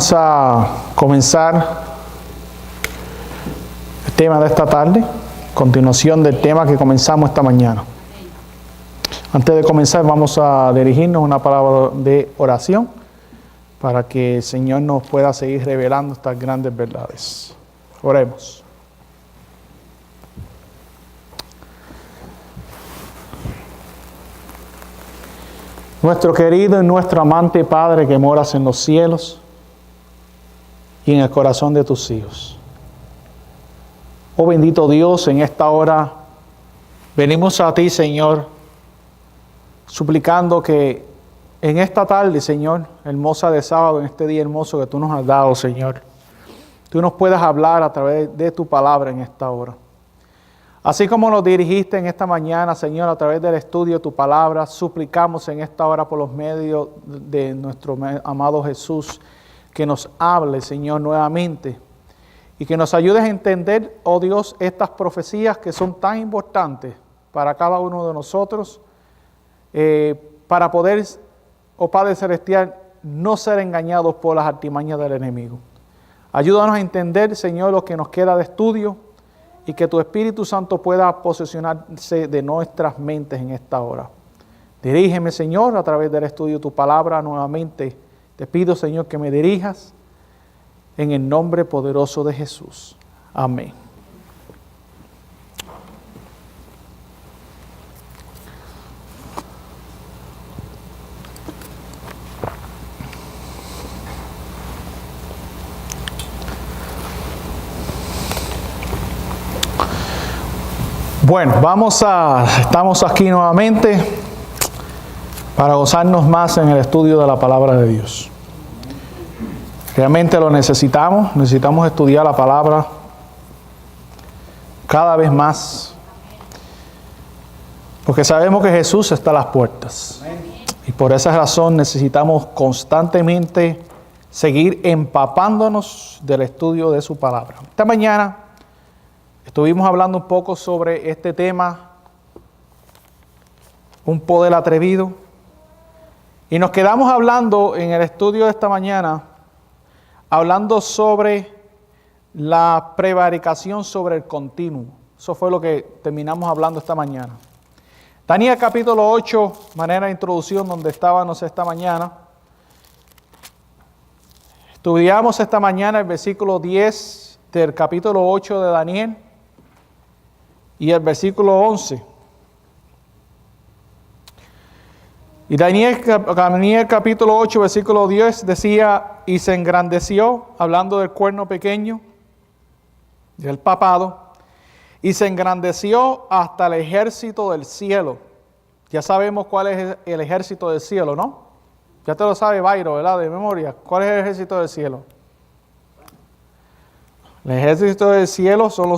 Vamos a comenzar el tema de esta tarde, continuación del tema que comenzamos esta mañana. Antes de comenzar vamos a dirigirnos a una palabra de oración para que el Señor nos pueda seguir revelando estas grandes verdades. Oremos. Nuestro querido y nuestro amante Padre que moras en los cielos y en el corazón de tus hijos. Oh bendito Dios, en esta hora venimos a ti, Señor, suplicando que en esta tarde, Señor, hermosa de sábado, en este día hermoso que tú nos has dado, Señor, tú nos puedas hablar a través de tu palabra en esta hora. Así como nos dirigiste en esta mañana, Señor, a través del estudio de tu palabra, suplicamos en esta hora por los medios de nuestro amado Jesús, que nos hable, Señor, nuevamente, y que nos ayudes a entender, oh Dios, estas profecías que son tan importantes para cada uno de nosotros, para poder, oh Padre Celestial, no ser engañados por las artimañas del enemigo. Ayúdanos a entender, Señor, lo que nos queda de estudio, y que tu Espíritu Santo pueda posesionarse de nuestras mentes en esta hora. Dirígeme, Señor, a través del estudio de tu palabra nuevamente. Te pido, Señor, que me dirijas en el nombre poderoso de Jesús. Amén. Bueno, estamos aquí nuevamente para gozarnos más en el estudio de la palabra de Dios. Realmente lo necesitamos estudiar la palabra cada vez más, porque sabemos que Jesús está a las puertas. Y por esa razón necesitamos constantemente seguir empapándonos del estudio de su palabra. Esta mañana estuvimos hablando un poco sobre este tema, un poder atrevido, y nos quedamos hablando en el estudio de esta mañana, hablando sobre la prevaricación sobre el continuo. Eso fue lo que terminamos hablando esta mañana. Daniel capítulo 8, manera de introducción donde estábamos esta mañana. Estudiamos esta mañana el versículo 10 del capítulo 8 de Daniel. Y el versículo 11. Y Daniel capítulo 8, versículo 10 decía, y se engrandeció, hablando del cuerno pequeño, del papado, y se engrandeció hasta el ejército del cielo. Ya sabemos cuál es el ejército del cielo, ¿no? Ya te lo sabe Bayro, ¿verdad? De memoria. ¿Cuál es el ejército del cielo? El ejército del cielo son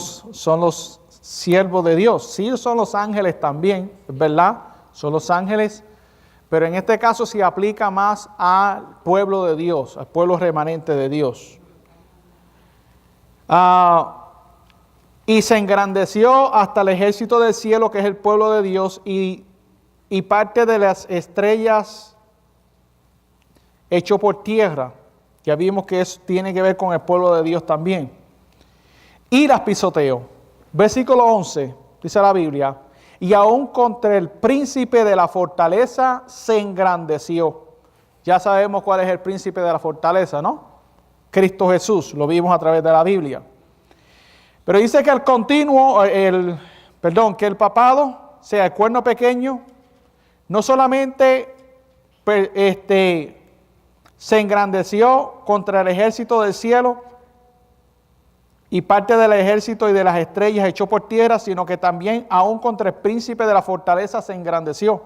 los siervos de Dios. Sí, son los ángeles también, ¿verdad? Son los ángeles, pero en este caso se aplica más al pueblo de Dios, al pueblo remanente de Dios. Y se engrandeció hasta el ejército del cielo, que es el pueblo de Dios, y parte de las estrellas hecho por tierra. Ya vimos que eso tiene que ver con el pueblo de Dios también. Y las pisoteó. Versículo 11, dice la Biblia, y aún contra el príncipe de la fortaleza se engrandeció. Ya sabemos cuál es el príncipe de la fortaleza, ¿no? Cristo Jesús, lo vimos a través de la Biblia. Pero dice que que el papado, sea el cuerno pequeño, no solamente se engrandeció contra el ejército del cielo, y parte del ejército y de las estrellas echó por tierra, sino que también aún contra el príncipe de la fortaleza se engrandeció.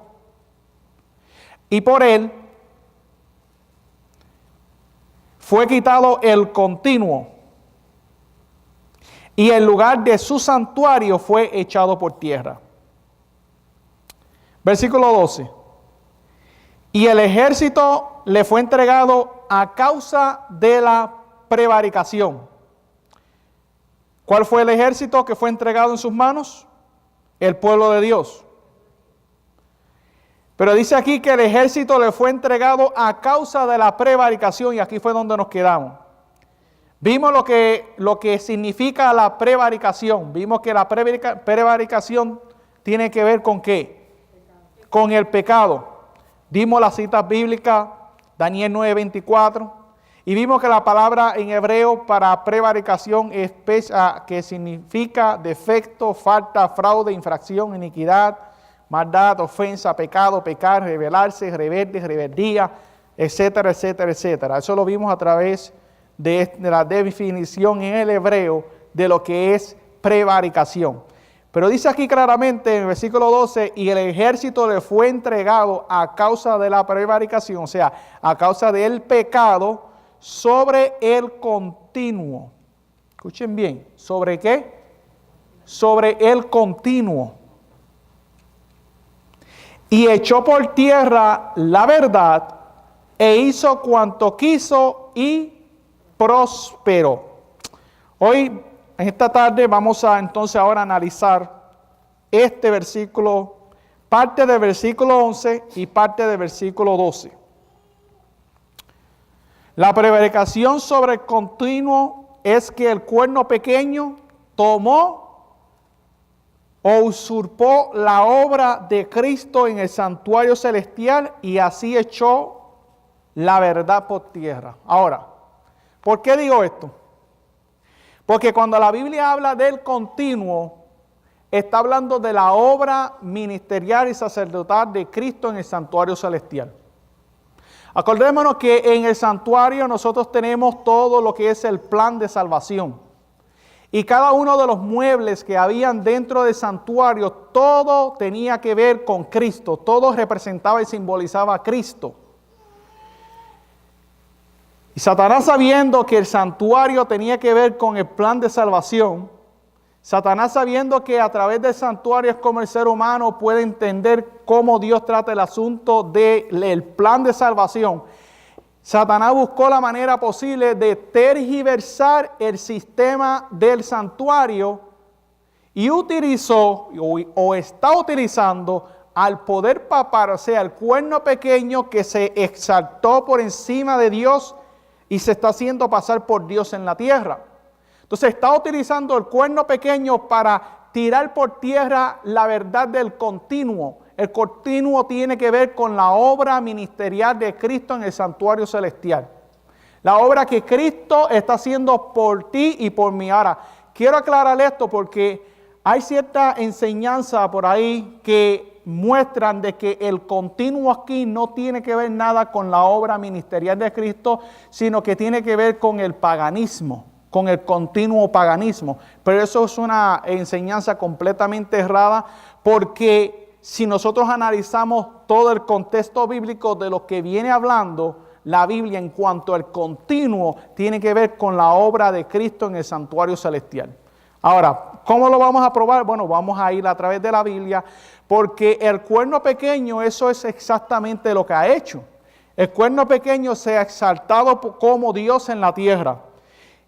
Y por él fue quitado el continuo, y el lugar de su santuario fue echado por tierra. Versículo 12. Y el ejército le fue entregado a causa de la prevaricación. ¿Cuál fue el ejército que fue entregado en sus manos? El pueblo de Dios. Pero dice aquí que el ejército le fue entregado a causa de la prevaricación, y aquí fue donde nos quedamos. Vimos lo que significa la prevaricación. Vimos que la prevaricación tiene que ver con ¿qué? Con el pecado. Dimos las citas bíblicas, Daniel 9:24, y vimos que la palabra en hebreo para prevaricación es que significa defecto, falta, fraude, infracción, iniquidad, maldad, ofensa, pecado, pecar, rebelarse, rebelde, rebeldía, etcétera, etcétera, etcétera. Eso lo vimos a través de la definición en el hebreo de lo que es prevaricación. Pero dice aquí claramente en el versículo 12, y el ejército le fue entregado a causa de la prevaricación, o sea, a causa del pecado sobre el continuo. Escuchen bien, ¿sobre qué? Sobre el continuo. Y echó por tierra la verdad e hizo cuanto quiso y prosperó. Hoy, en esta tarde, vamos a entonces ahora analizar este versículo, parte del versículo 11 y parte del versículo 12. La prevaricación sobre el continuo es que el cuerno pequeño tomó o usurpó la obra de Cristo en el santuario celestial y así echó la verdad por tierra. Ahora, ¿por qué digo esto? Porque cuando la Biblia habla del continuo, está hablando de la obra ministerial y sacerdotal de Cristo en el santuario celestial. Acordémonos que en el santuario nosotros tenemos todo lo que es el plan de salvación. Y cada uno de los muebles que habían dentro del santuario, todo tenía que ver con Cristo. Todo representaba y simbolizaba a Cristo. Y Satanás, sabiendo que el santuario tenía que ver con el plan de salvación, Satanás, sabiendo que a través del santuario es como el ser humano puede entender cómo Dios trata el asunto del plan de salvación, Satanás buscó la manera posible de tergiversar el sistema del santuario y utilizó o está utilizando al poder papal, o sea, el cuerno pequeño que se exaltó por encima de Dios y se está haciendo pasar por Dios en la tierra. Entonces está utilizando el cuerno pequeño para tirar por tierra la verdad del continuo. El continuo tiene que ver con la obra ministerial de Cristo en el santuario celestial. La obra que Cristo está haciendo por ti y por mí. Ahora, quiero aclarar esto porque hay cierta enseñanza por ahí que muestran de que el continuo aquí no tiene que ver nada con la obra ministerial de Cristo, sino que tiene que ver con el paganismo, con el continuo paganismo. Pero eso es una enseñanza completamente errada, porque si nosotros analizamos todo el contexto bíblico de lo que viene hablando la Biblia en cuanto al continuo, tiene que ver con la obra de Cristo en el santuario celestial. Ahora, ¿cómo lo vamos a probar? Bueno, vamos a ir a través de la Biblia, porque el cuerno pequeño, eso es exactamente lo que ha hecho. El cuerno pequeño se ha exaltado como Dios en la tierra.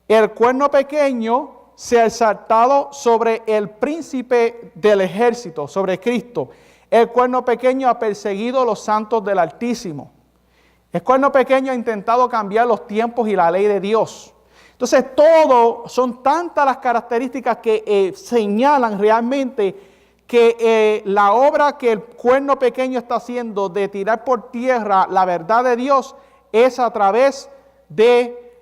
El cuerno pequeño se ha exaltado sobre el príncipe del ejército, sobre Cristo. El cuerno pequeño ha perseguido a los santos del Altísimo. El cuerno pequeño ha intentado cambiar los tiempos y la ley de Dios. Entonces, son tantas las características que señalan realmente que la obra que el cuerno pequeño está haciendo de tirar por tierra la verdad de Dios es a través de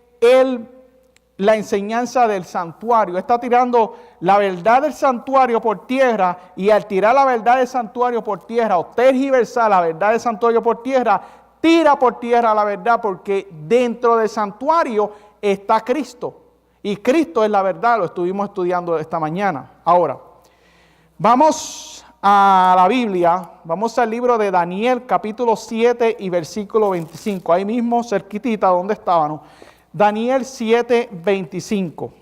la enseñanza del santuario. Está tirando la verdad del santuario por tierra, y al tirar la verdad del santuario por tierra o tergiversar la verdad del santuario por tierra, tira por tierra la verdad, porque dentro del santuario está Cristo. Y Cristo es la verdad, lo estuvimos estudiando esta mañana. Ahora, vamos a la Biblia, vamos al libro de Daniel, capítulo 7 y versículo 25. Ahí mismo, cerquitita donde estábamos. Daniel 7, 25.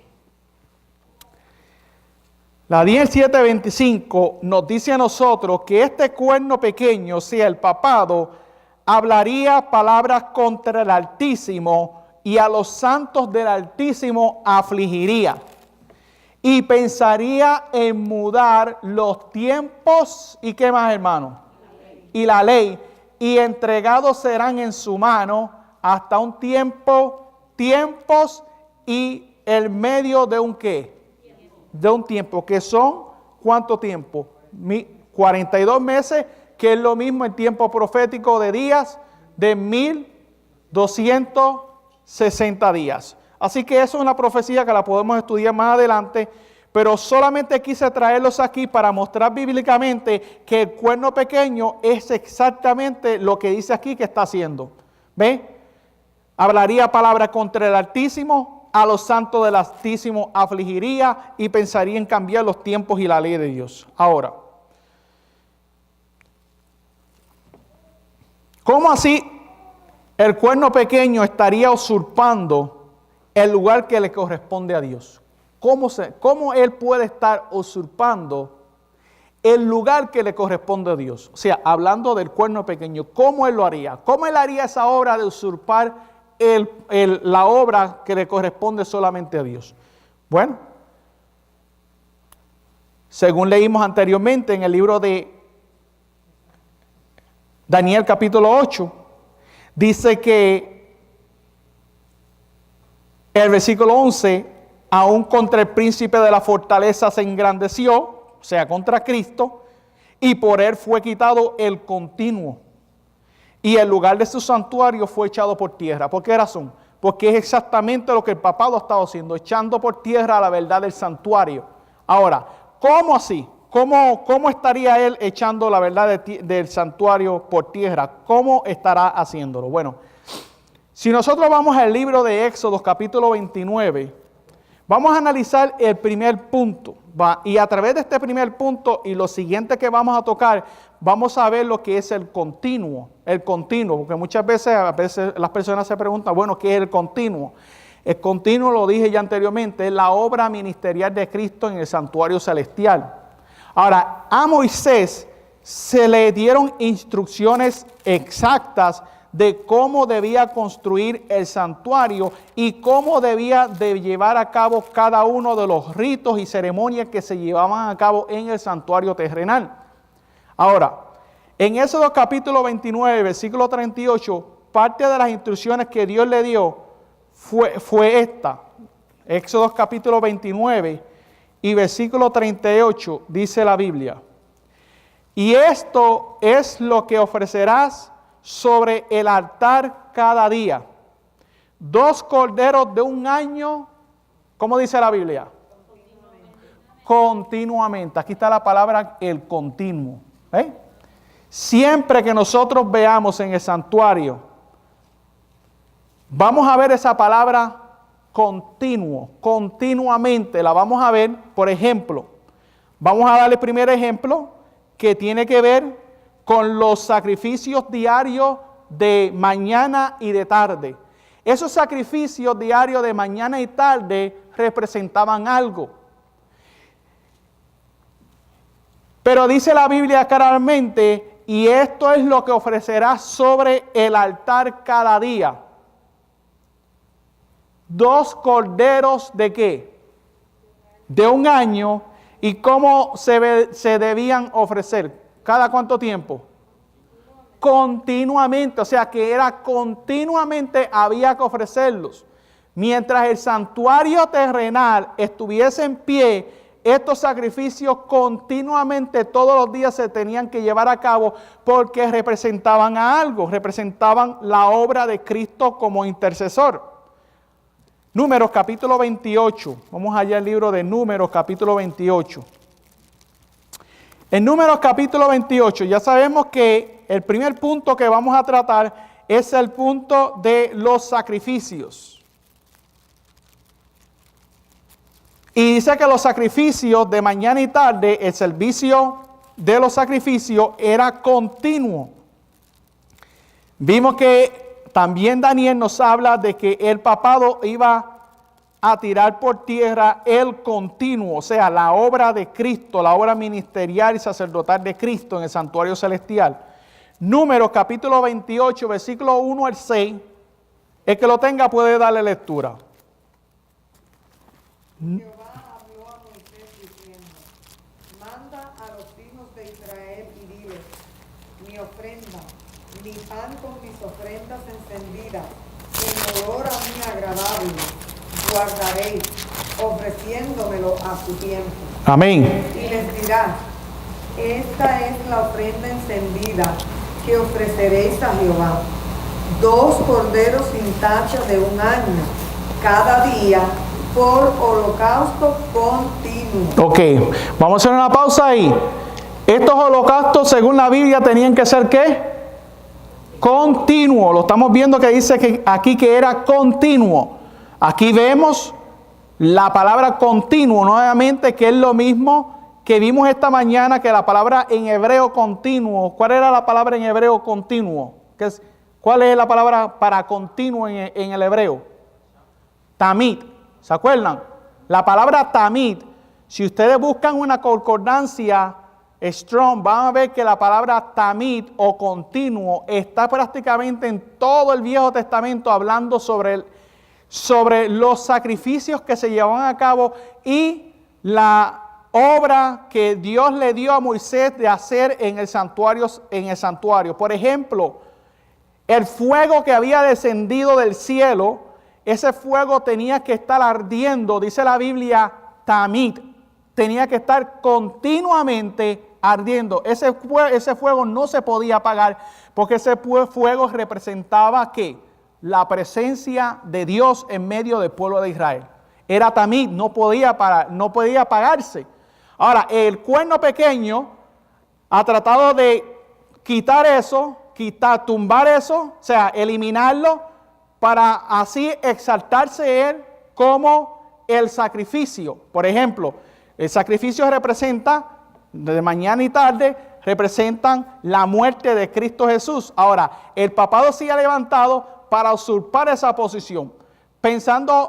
Daniel 7, 25 nos dice a nosotros que este cuerno pequeño, o sea, el papado, hablaría palabras contra el Altísimo y a los santos del Altísimo afligiría. Y pensaría en mudar los tiempos, ¿y qué más, hermano? y la ley, y entregados serán en su mano hasta un tiempo, tiempos y el medio de un ¿qué? De un tiempo, que son, ¿cuánto tiempo? 42 meses, que es lo mismo el tiempo profético de días, de 1260 días. Así que eso es una profecía que la podemos estudiar más adelante, pero solamente quise traerlos aquí para mostrar bíblicamente que el cuerno pequeño es exactamente lo que dice aquí que está haciendo. ¿Ve? Hablaría palabra contra el Altísimo, a los santos del Altísimo afligiría y pensaría en cambiar los tiempos y la ley de Dios. Ahora, ¿cómo así el cuerno pequeño estaría usurpando el lugar que le corresponde a Dios? ¿Cómo él puede estar usurpando el lugar que le corresponde a Dios? O sea, hablando del cuerno pequeño, ¿cómo él lo haría? ¿Cómo él haría esa obra de usurpar la obra que le corresponde solamente a Dios? Bueno, según leímos anteriormente en el libro de Daniel capítulo 8, dice que el versículo 11, aún contra el príncipe de la fortaleza se engrandeció, o sea, contra Cristo, y por él fue quitado el continuo. Y el lugar de su santuario fue echado por tierra. ¿Por qué razón? Porque es exactamente lo que el papado ha estado haciendo, echando por tierra la verdad del santuario. Ahora, ¿cómo así? ¿Cómo estaría él echando la verdad del santuario por tierra? ¿Cómo estará haciéndolo? Bueno, si nosotros vamos al libro de Éxodo capítulo 29, vamos a analizar el primer punto. Y a través de este primer punto y lo siguiente que vamos a tocar, vamos a ver lo que es el continuo. El continuo, porque muchas veces las personas se preguntan, bueno, ¿qué es el continuo? El continuo, lo dije ya anteriormente, es la obra ministerial de Cristo en el santuario celestial. Ahora, a Moisés se le dieron instrucciones exactas de cómo debía construir el santuario y cómo debía de llevar a cabo cada uno de los ritos y ceremonias que se llevaban a cabo en el santuario terrenal. Ahora, en Éxodo capítulo 29, versículo 38, parte de las instrucciones que Dios le dio fue esta. Éxodo capítulo 29 y versículo 38 dice la Biblia: y esto es lo que ofrecerás sobre el altar cada día: 2 corderos de un año, ¿cómo dice la Biblia? Continuamente. Aquí está la palabra el continuo. Siempre que nosotros veamos en el santuario, vamos a ver esa palabra continuo, continuamente la vamos a ver. Por ejemplo, vamos a darle el primer ejemplo que tiene que ver con los sacrificios diarios de mañana y de tarde. Esos sacrificios diarios de mañana y tarde representaban algo. Pero dice la Biblia claramente, y esto es lo que ofrecerás sobre el altar cada día: 2 corderos de ¿qué? De un año. ¿Y cómo se debían ofrecer? ¿Cada cuánto tiempo? Continuamente. O sea que era continuamente, había que ofrecerlos. Mientras el santuario terrenal estuviese en pie, estos sacrificios continuamente todos los días se tenían que llevar a cabo porque representaban a algo, representaban la obra de Cristo como intercesor. Números capítulo 28, vamos allá al libro de Números capítulo 28. En Números capítulo 28 ya sabemos que el primer punto que vamos a tratar es el punto de los sacrificios. Y dice que los sacrificios de mañana y tarde, el servicio de los sacrificios era continuo. Vimos que también Daniel nos habla de que el papado iba a tirar por tierra el continuo, o sea, la obra de Cristo, la obra ministerial y sacerdotal de Cristo en el santuario celestial. Números capítulo 28, versículo 1 al 6. El que lo tenga puede darle lectura. Jehová habló a Moisés diciendo: manda a los hijos de Israel y diles: mi mi ofrenda, mi pan con mis ofrendas encendidas, en olor a mí agradable, guardaréis, ofreciéndomelo a su tiempo. Amén. Y les dirás, esta es la ofrenda encendida que ofreceréis a Jehová. 2 corderos sin tacha de 1 año, cada día, por holocausto continuo. Ok, vamos a hacer una pausa ahí. Estos holocaustos, según la Biblia, tenían que ser ¿qué? Continuo. Lo estamos viendo que dice que aquí que era continuo. Aquí vemos la palabra continuo nuevamente, que es lo mismo que vimos esta mañana, que la palabra en hebreo continuo. ¿Cuál era la palabra en hebreo continuo? ¿Cuál es la palabra para continuo en el hebreo? Tamid. ¿Se acuerdan? La palabra tamid, si ustedes buscan una concordancia Strong, van a ver que la palabra tamid o continuo está prácticamente en todo el Viejo Testamento hablando sobre los sacrificios que se llevaban a cabo y la obra que Dios le dio a Moisés de hacer en el santuario. Por ejemplo, el fuego que había descendido del cielo, ese fuego tenía que estar ardiendo, dice la Biblia, tamid, tenía que estar continuamente ardiendo. Ese fuego no se podía apagar porque ese fuego representaba ¿qué? La presencia de Dios en medio del pueblo de Israel. Era tamid, no podía apagarse. Ahora, el cuerno pequeño ha tratado de quitar eso, tumbar eso, o sea, eliminarlo, para así exaltarse él como el sacrificio. Por ejemplo, el sacrificio representa, de mañana y tarde, representan la muerte de Cristo Jesús. Ahora, el papado se ha levantado para usurpar esa posición,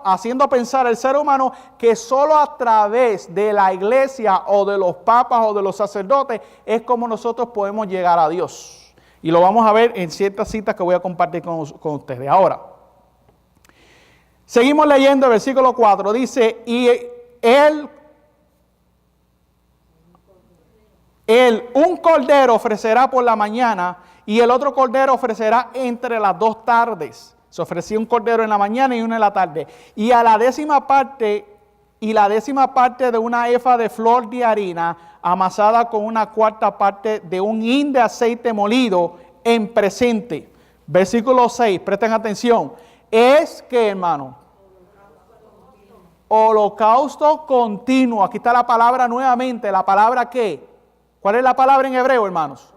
haciendo pensar al ser humano que solo a través de la iglesia o de los papas o de los sacerdotes es como nosotros podemos llegar a Dios. Y lo vamos a ver en ciertas citas que voy a compartir con ustedes. Ahora, seguimos leyendo el versículo 4. Dice, y un cordero ofrecerá por la mañana y el otro cordero ofrecerá entre las 2 tardes. Se ofrecía un cordero en la mañana y uno en la tarde. Y a la 10ª parte de una efa de flor de harina amasada con 1/4 parte de un hin de aceite molido en presente. Versículo 6, presten atención. Es que, hermano, holocausto continuo. Aquí está la palabra nuevamente. ¿La palabra qué? ¿Cuál es la palabra en hebreo, hermanos?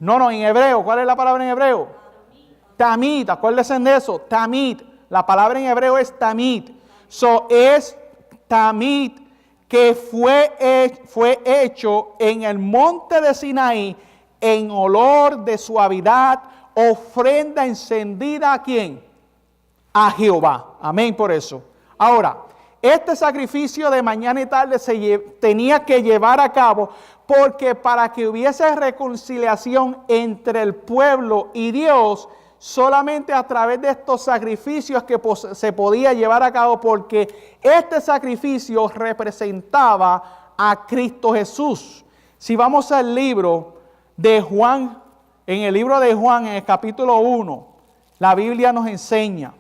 No, en hebreo. ¿Cuál es la palabra en hebreo? Tamid. Acuérdense de eso. Tamid. La palabra en hebreo es tamid. Es tamid que fue hecho en el monte de Sinaí en olor de suavidad, ofrenda encendida ¿a quién? A Jehová. Amén por eso. Ahora, este sacrificio de mañana y tarde tenía que llevar a cabo porque para que hubiese reconciliación entre el pueblo y Dios, solamente a través de estos sacrificios que se podía llevar a cabo, porque este sacrificio representaba a Cristo Jesús. Si vamos al libro de Juan, en el libro de Juan, en el capítulo 1, la Biblia nos enseña,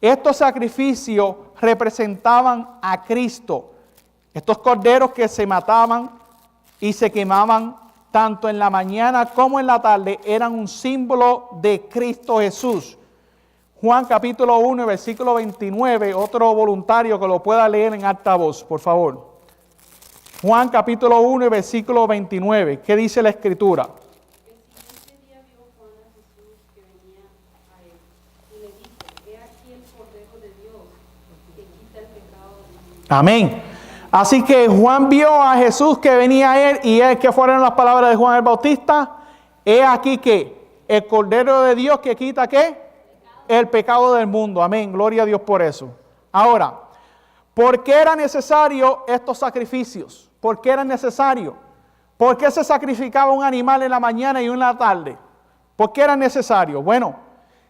estos sacrificios representaban a Cristo. Estos corderos que se mataban y se quemaban tanto en la mañana como en la tarde eran un símbolo de Cristo Jesús. Juan capítulo 1, versículo 29, otro voluntario que lo pueda leer en alta voz, por favor. Juan capítulo 1, versículo 29, ¿qué dice la Escritura? Amén. Así que Juan vio a Jesús que venía a él y que fueron las palabras de Juan el Bautista. He aquí que el Cordero de Dios que quita ¿qué? El pecado del mundo. Amén. Gloria a Dios por eso. Ahora, ¿por qué era necesario estos sacrificios? ¿Por qué era necesario? ¿Por qué se sacrificaba un animal en la mañana y uno en la tarde? ¿Por qué era necesario? Bueno,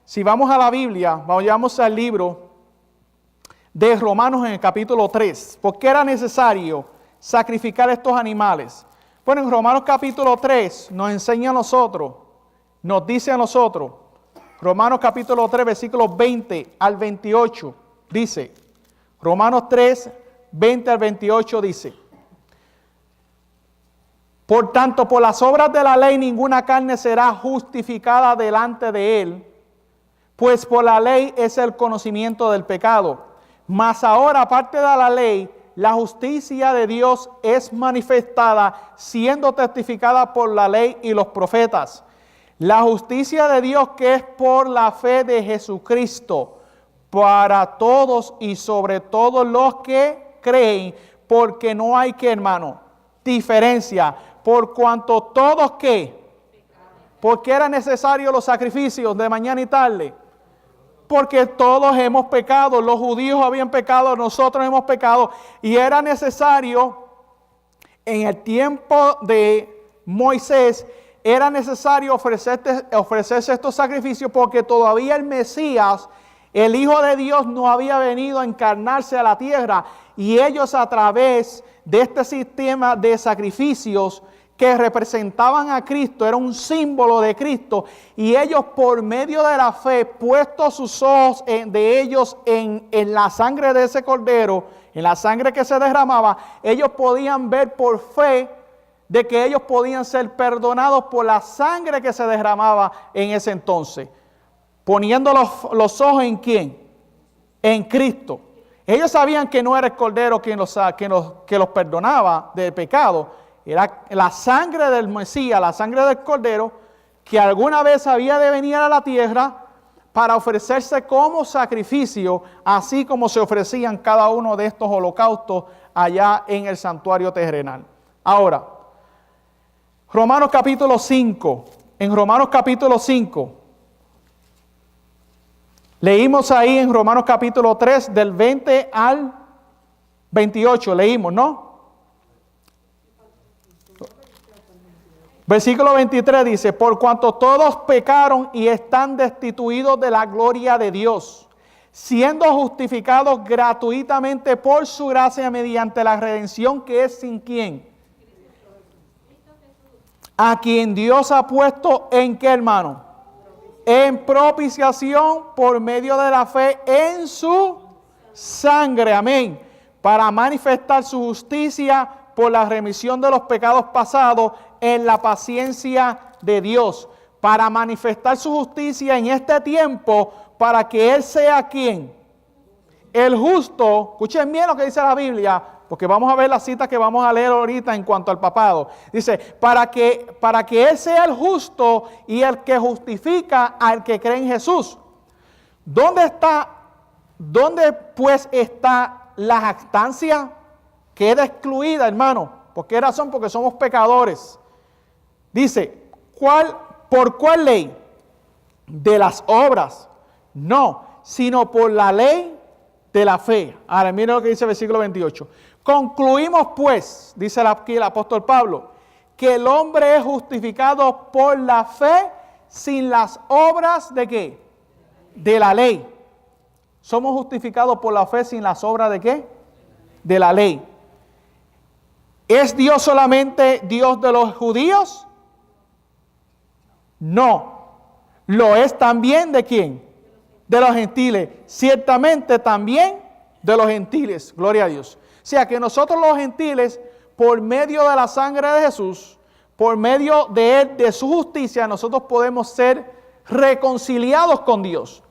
si vamos a la Biblia, vayamos al libro de Romanos en el capítulo 3. ¿Por qué era necesario sacrificar estos animales? Bueno, en Romanos capítulo 3 nos enseña a nosotros, nos dice a nosotros, Romanos capítulo 3, versículos 20 al 28, dice, Romanos 3, 20 al 28 dice, por tanto, por las obras de la ley ninguna carne será justificada delante de él, pues por la ley es el conocimiento del pecado. Mas ahora, aparte de la ley, la justicia de Dios es manifestada, siendo testificada por la ley y los profetas. La justicia de Dios que es por la fe de Jesucristo, para todos y sobre todos los que creen, porque no hay que, hermano, diferencia, por cuanto todos que, porque eran necesarios los sacrificios de mañana y tarde, porque todos hemos pecado, los judíos habían pecado, nosotros hemos pecado, y era necesario, en el tiempo de Moisés, era necesario ofrecerse estos sacrificios porque todavía el Mesías, el Hijo de Dios, no había venido a encarnarse a la tierra, y ellos a través de este sistema de sacrificios que representaban a Cristo, era un símbolo de Cristo, y ellos por medio de la fe, puestos sus ojos de ellos en la sangre de ese cordero, en la sangre que se derramaba, ellos podían ver por fe de que ellos podían ser perdonados por la sangre que se derramaba en ese entonces. Poniendo los ojos en ¿quién? En Cristo. Ellos sabían que no era el cordero que los perdonaba del pecado, era la sangre del Mesías, la sangre del cordero, que alguna vez había de venir a la tierra para ofrecerse como sacrificio, así como se ofrecían cada uno de estos holocaustos allá en el santuario terrenal. Ahora, Romanos capítulo 5, en Romanos capítulo 5, leímos ahí en Romanos capítulo 3 del 20 al 28, leímos, ¿no? Versículo 23 dice, por cuanto todos pecaron y están destituidos de la gloria de Dios, siendo justificados gratuitamente por su gracia mediante la redención que es sin quién. A quien Dios ha puesto en qué, hermano? En propiciación por medio de la fe en su sangre, amén, para manifestar su justicia por la remisión de los pecados pasados en la paciencia de Dios, para manifestar su justicia en este tiempo, para que Él sea quien, el justo. Escuchen bien lo que dice la Biblia, porque vamos a ver la cita que vamos a leer ahorita en cuanto al papado. Dice, para que Él sea el justo y el que justifica al que cree en Jesús. ¿Dónde pues está la jactancia? Queda excluida, hermano. ¿Por qué razón? Porque somos pecadores. Dice, ¿por cuál ley? De las obras. No, sino por la ley de la fe. Ahora, miren lo que dice el versículo 28. Concluimos pues, dice aquí el apóstol Pablo, que el hombre es justificado por la fe sin las obras ¿de qué? De la ley. Somos justificados por la fe sin las obras ¿de qué? De la ley. ¿Es Dios solamente Dios de los judíos? No. ¿Lo es también de quién? De los gentiles. Ciertamente también de los gentiles. Gloria a Dios. O sea que nosotros los gentiles, por medio de la sangre de Jesús, por medio de Él, de su justicia, nosotros podemos ser reconciliados con Dios.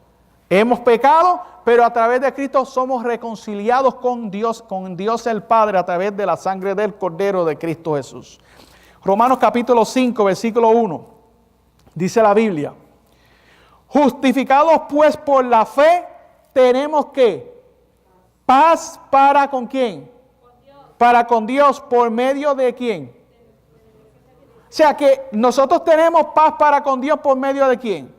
Hemos pecado, pero a través de Cristo somos reconciliados con Dios el Padre, a través de la sangre del Cordero de Cristo Jesús. Romanos capítulo 5, versículo 1, dice la Biblia, justificados pues por la fe, tenemos que paz para ¿con quién? Con Dios. Para con Dios, ¿por medio de quién? O sea que nosotros tenemos paz para con Dios por medio de quién.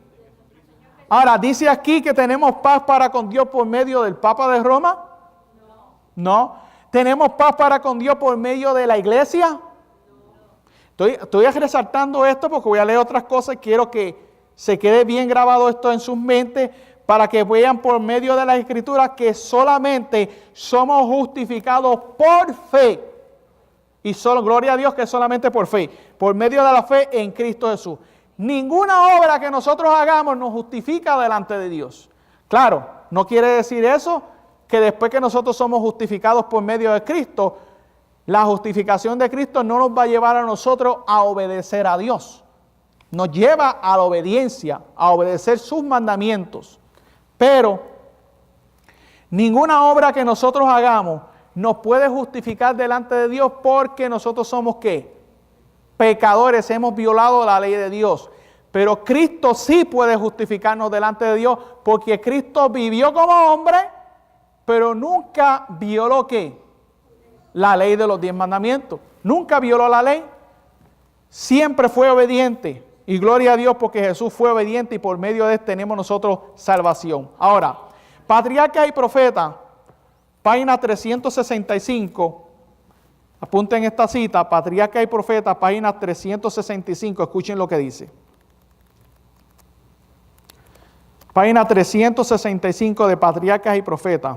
Ahora, ¿dice aquí que tenemos paz para con Dios por medio del Papa de Roma? No. ¿Tenemos paz para con Dios por medio de la iglesia? Estoy resaltando esto porque voy a leer otras cosas y quiero que se quede bien grabado esto en sus mentes para que vean por medio de las Escrituras que solamente somos justificados por fe. Y solo, gloria a Dios, que es solamente por fe, por medio de la fe en Cristo Jesús. Ninguna obra que nosotros hagamos nos justifica delante de Dios. Claro, no quiere decir eso que después que nosotros somos justificados por medio de Cristo, la justificación de Cristo no nos va a llevar a nosotros a obedecer a Dios. Nos lleva a la obediencia, a obedecer sus mandamientos. Pero ninguna obra que nosotros hagamos nos puede justificar delante de Dios porque nosotros somos ¿qué? Pecadores, hemos violado la ley de Dios. Pero Cristo sí puede justificarnos delante de Dios porque Cristo vivió como hombre, pero nunca violó ¿qué? La ley de los 10 mandamientos. Nunca violó la ley. Siempre fue obediente. Y gloria a Dios porque Jesús fue obediente y por medio de él tenemos nosotros salvación. Ahora, Patriarcas y Profetas, página 365. Apunten esta cita, Patriarcas y Profetas, página 365. Escuchen lo que dice. Página 365 de Patriarcas y Profetas.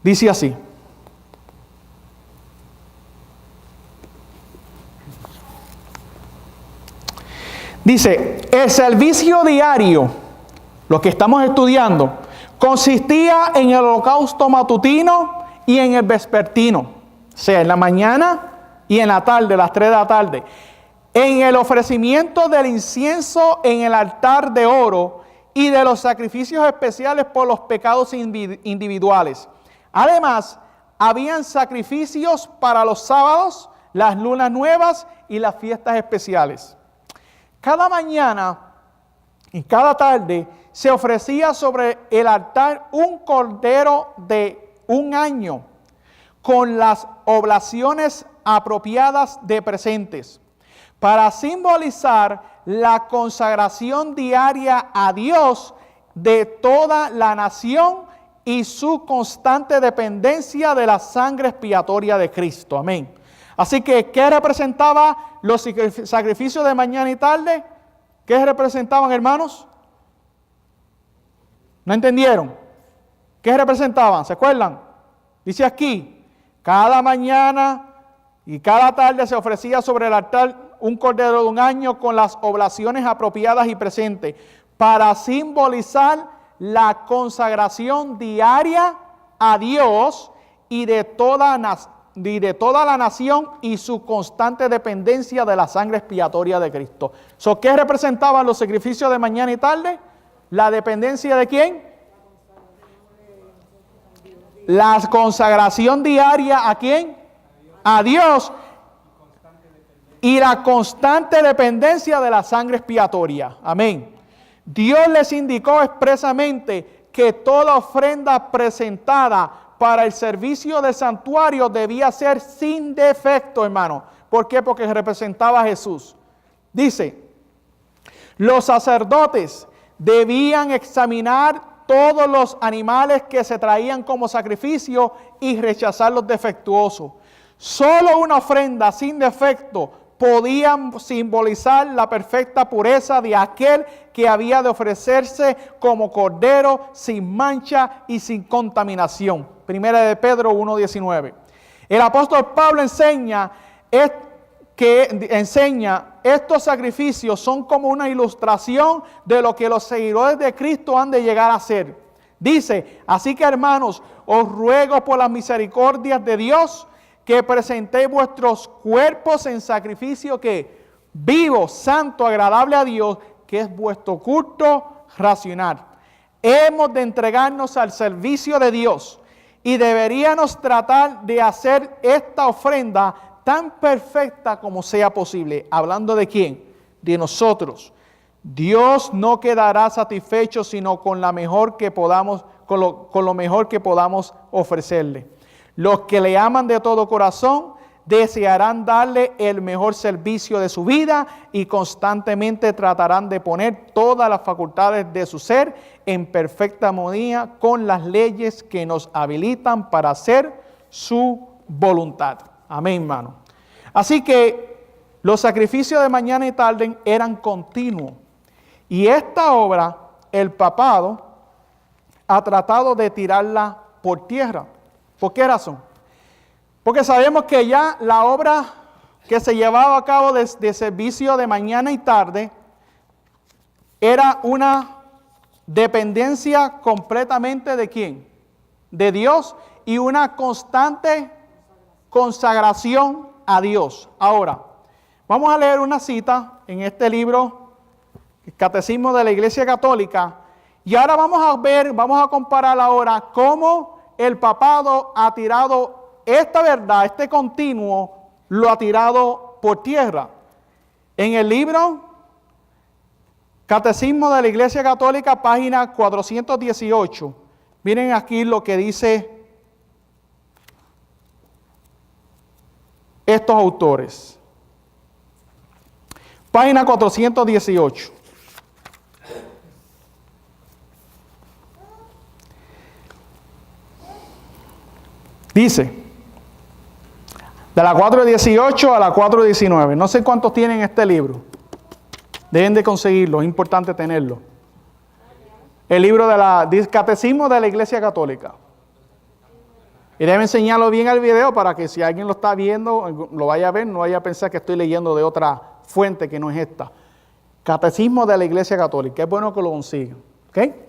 Dice así. Dice, el servicio diario, lo que estamos estudiando, consistía en el holocausto matutino y en el vespertino, o sea, en la mañana y en la tarde, las 3 de la tarde, en el ofrecimiento del incienso en el altar de oro y de los sacrificios especiales por los pecados individuales. Además, habían sacrificios para los sábados, las lunas nuevas y las fiestas especiales. Cada mañana y cada tarde se ofrecía sobre el altar un cordero de 1 año con las oblaciones apropiadas de presentes para simbolizar la consagración diaria a Dios de toda la nación y su constante dependencia de la sangre expiatoria de Cristo. Amén. Así que, ¿qué representaba los sacrificios de mañana y tarde? ¿Qué representaban, hermanos? ¿No entendieron? ¿Qué representaban? ¿Se acuerdan? Dice aquí, cada mañana y cada tarde se ofrecía sobre el altar un cordero de 1 año con las oblaciones apropiadas y presentes para simbolizar la consagración diaria a Dios y de toda la nación y su constante dependencia de la sangre expiatoria de Cristo. ¿Qué representaban los sacrificios de mañana y tarde? ¿La dependencia de quién? La consagración diaria ¿a quién? A Dios. Y la constante dependencia de la sangre expiatoria. Amén. Dios les indicó expresamente que toda ofrenda presentada para el servicio del santuario debía ser sin defecto, hermano. ¿Por qué? Porque representaba a Jesús. Dice, los sacerdotes debían examinar todos los animales que se traían como sacrificio y rechazar los defectuosos. Solo una ofrenda sin defecto podía simbolizar la perfecta pureza de aquel que había de ofrecerse como cordero sin mancha y sin contaminación. Primera de Pedro 1:19. El apóstol Pablo enseña estos sacrificios son como una ilustración de lo que los seguidores de Cristo han de llegar a ser. Dice, así que hermanos, os ruego por las misericordias de Dios que presentéis vuestros cuerpos en sacrificio que vivo, santo, agradable a Dios, que es vuestro culto racional. Hemos de entregarnos al servicio de Dios y deberíamos tratar de hacer esta ofrenda tan perfecta como sea posible. ¿Hablando de quién? De nosotros. Dios no quedará satisfecho sino con lo mejor que podamos ofrecerle. Los que le aman de todo corazón desearán darle el mejor servicio de su vida y constantemente tratarán de poner todas las facultades de su ser en perfecta armonía con las leyes que nos habilitan para hacer su voluntad. Amén, hermano. Así que los sacrificios de mañana y tarde eran continuos. Y esta obra, el papado, ha tratado de tirarla por tierra. ¿Por qué razón? Porque sabemos que ya la obra que se llevaba a cabo de servicio de mañana y tarde era una dependencia completamente ¿de quién? De Dios, y una constante consagración a Dios. Ahora, vamos a leer una cita en este libro, el Catecismo de la Iglesia Católica, y ahora vamos a comparar ahora cómo el papado ha tirado esta verdad, este continuo, lo ha tirado por tierra. En el libro Catecismo de la Iglesia Católica, página 418, miren aquí lo que dice estos autores. Página 418. Dice, de la 418 a la 419. No sé cuántos tienen este libro. Deben de conseguirlo, es importante tenerlo. El libro del Catecismo de la Iglesia Católica. Y deben enseñarlo bien al video para que si alguien lo está viendo, lo vaya a ver, no vaya a pensar que estoy leyendo de otra fuente que no es esta. Catecismo de la Iglesia Católica. Es bueno que lo consigan. ¿Okay?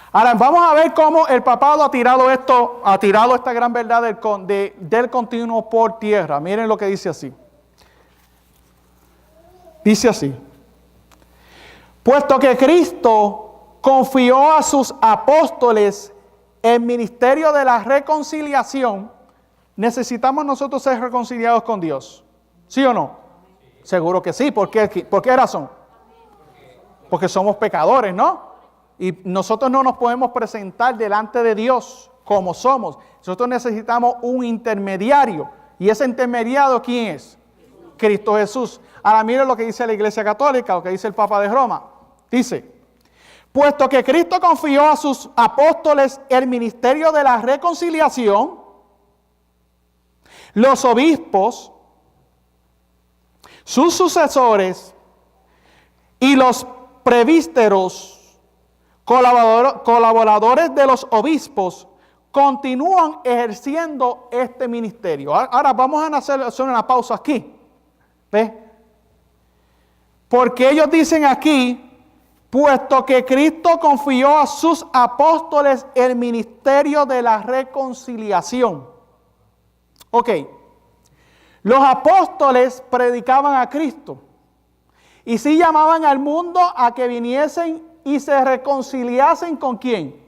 Ahora vamos a ver cómo el papado ha tirado esta gran verdad del continuo por tierra. Miren lo que dice así. Dice así. Puesto que Cristo confió a sus apóstoles el ministerio de la reconciliación, ¿necesitamos nosotros ser reconciliados con Dios? ¿Sí o no? Seguro que sí. ¿Por qué razón? Porque somos pecadores, ¿no? Y nosotros no nos podemos presentar delante de Dios como somos. Nosotros necesitamos un intermediario. ¿Y ese intermediario quién es? Cristo Jesús. Ahora miren lo que dice la Iglesia Católica, lo que dice el Papa de Roma. Dice, puesto que Cristo confió a sus apóstoles el ministerio de la reconciliación, los obispos, sus sucesores y los presbíteros, colaboradores de los obispos, continúan ejerciendo este ministerio. Ahora vamos a hacer una pausa aquí. ¿Ves? Porque ellos dicen aquí, puesto que Cristo confió a sus apóstoles el ministerio de la reconciliación. Ok, los apóstoles predicaban a Cristo y sí llamaban al mundo a que viniesen y se reconciliasen ¿con quién?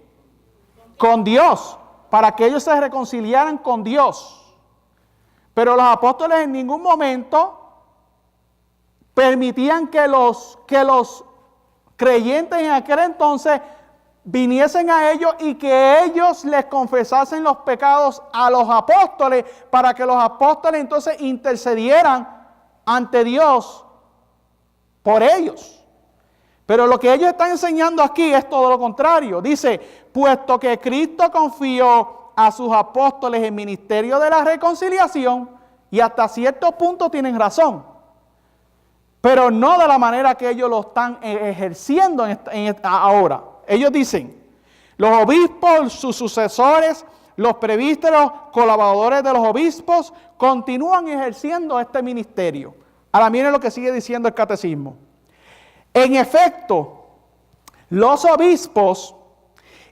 Con Dios, para que ellos se reconciliaran con Dios. Pero los apóstoles en ningún momento permitían que los creyentes en aquel entonces viniesen a ellos y que ellos les confesasen los pecados a los apóstoles para que los apóstoles entonces intercedieran ante Dios por ellos. Pero lo que ellos están enseñando aquí es todo lo contrario. Dice, puesto que Cristo confió a sus apóstoles el ministerio de la reconciliación, y hasta cierto punto tienen razón, pero no de la manera que ellos lo están ejerciendo ahora. Ellos dicen, los obispos, sus sucesores, los presbíteros, colaboradores de los obispos, continúan ejerciendo este ministerio. Ahora miren lo que sigue diciendo el catecismo. En efecto, los obispos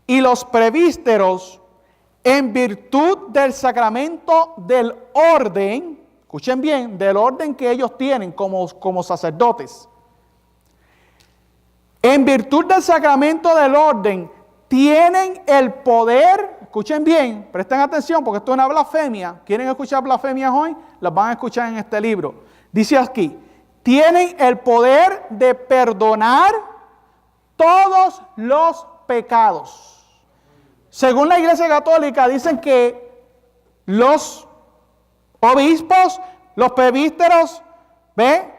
y los presbíteros, en virtud del sacramento del orden, escuchen bien, del orden que ellos tienen como sacerdotes, en virtud del sacramento del orden, tienen el poder, escuchen bien, presten atención porque esto es una blasfemia. ¿Quieren escuchar blasfemias hoy? Las van a escuchar en este libro. Dice aquí, tienen el poder de perdonar todos los pecados. Según la Iglesia Católica, dicen que los obispos, los presbíteros, ¿ve?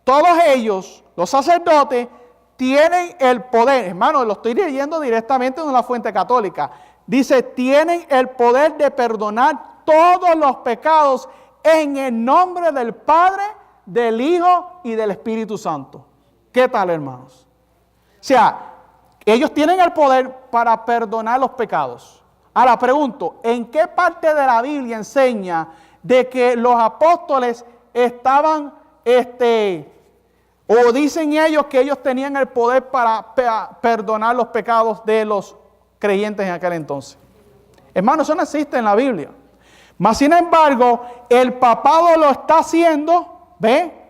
Todos ellos, los sacerdotes, tienen el poder. Hermano, lo estoy leyendo directamente de una fuente católica. Dice, tienen el poder de perdonar todos los pecados en el nombre del Padre, del Hijo y del Espíritu Santo. ¿Qué tal, hermanos? O sea, ellos tienen el poder para perdonar los pecados. Ahora pregunto, ¿en qué parte de la Biblia enseña de que los apóstoles estaban, o dicen ellos que ellos tenían el poder para perdonar los pecados de los creyentes en aquel entonces? Hermano, eso no existe en la Biblia. Mas sin embargo, el papado lo está haciendo, ¿ve?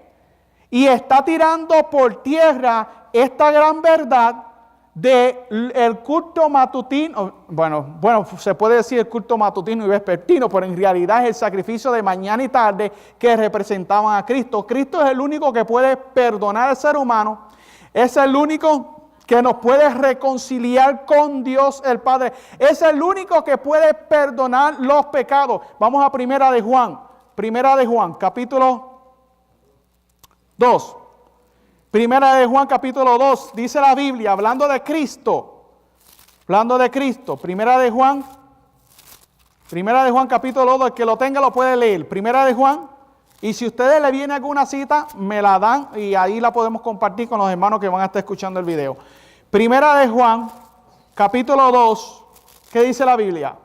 Y está tirando por tierra esta gran verdad del culto matutino. Bueno, se puede decir el culto matutino y vespertino, pero en realidad es el sacrificio de mañana y tarde que representaban a Cristo. Cristo es el único que puede perdonar al ser humano. Es el único que nos puede reconciliar con Dios el Padre. Es el único que puede perdonar los pecados. Vamos a Primera de Juan, capítulo 2. Primera de Juan, capítulo 2, dice la Biblia, hablando de Cristo. Primera de Juan, capítulo 2, el que lo tenga lo puede leer. Primera de Juan. Y si ustedes le viene alguna cita, me la dan y ahí la podemos compartir con los hermanos que van a estar escuchando el video. Primera de Juan, capítulo 2, ¿qué dice la Biblia?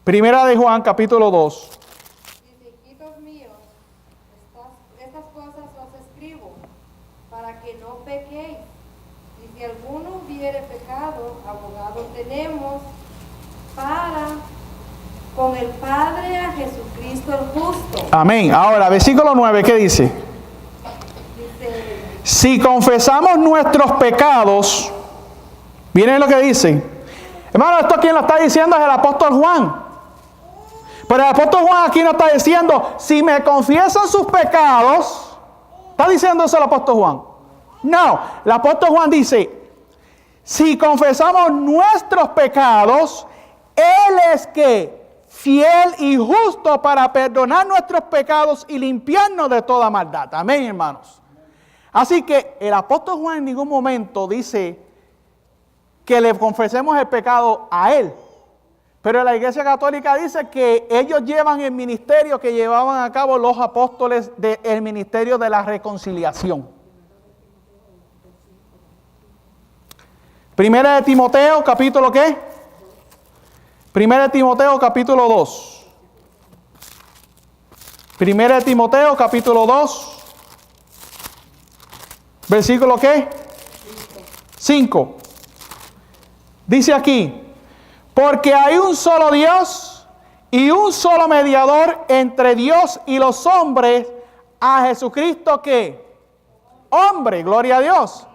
Primera de Juan, capítulo 2. Dice, hijitos míos, estas cosas os escribo, para que no pequéis. Y si alguno hubiere pecado, abogado tenemos con el Padre a Jesucristo el justo. Amén. Ahora, versículo 9, ¿qué dice? Dice, Si confesamos nuestros pecados, miren lo que dice. Hermano, esto quien lo está diciendo es el apóstol Juan. Pero el apóstol Juan aquí no está diciendo, si me confiesan sus pecados, ¿está diciendo eso el apóstol Juan? No, el apóstol Juan dice, si confesamos nuestros pecados, Él es que fiel y justo para perdonar nuestros pecados y limpiarnos de toda maldad. Amén, hermanos. Así que el apóstol Juan en ningún momento dice que le confesemos el pecado a Él. Pero la Iglesia Católica dice que ellos llevan el ministerio que llevaban a cabo los apóstoles del ministerio de la reconciliación. Primera de Timoteo, capítulo ¿qué? Primera de Timoteo, capítulo 2. Primera de Timoteo, capítulo 2. Versículo ¿qué? 5. Dice aquí, porque hay un solo Dios y un solo mediador entre Dios y los hombres, a Jesucristo que hombre, gloria a Dios.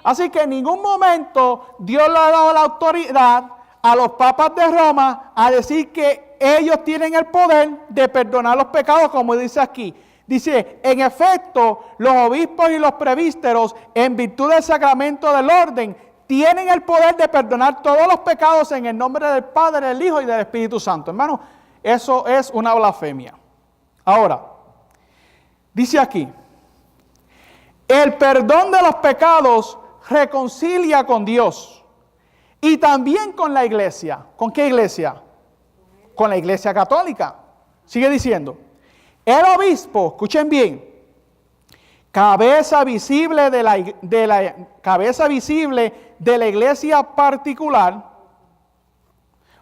Así que en ningún momento Dios le ha dado la autoridad a los papas de Roma a decir que ellos tienen el poder de perdonar los pecados, como dice aquí. Dice, en efecto, los obispos y los presbíteros, en virtud del sacramento del orden, tienen el poder de perdonar todos los pecados en el nombre del Padre, del Hijo y del Espíritu Santo. Hermano, eso es una blasfemia. Ahora, dice aquí, el perdón de los pecados reconcilia con Dios y también con la iglesia. ¿Con qué iglesia? Con la Iglesia Católica. Sigue diciendo, el obispo, escuchen bien, cabeza visible de la iglesia particular.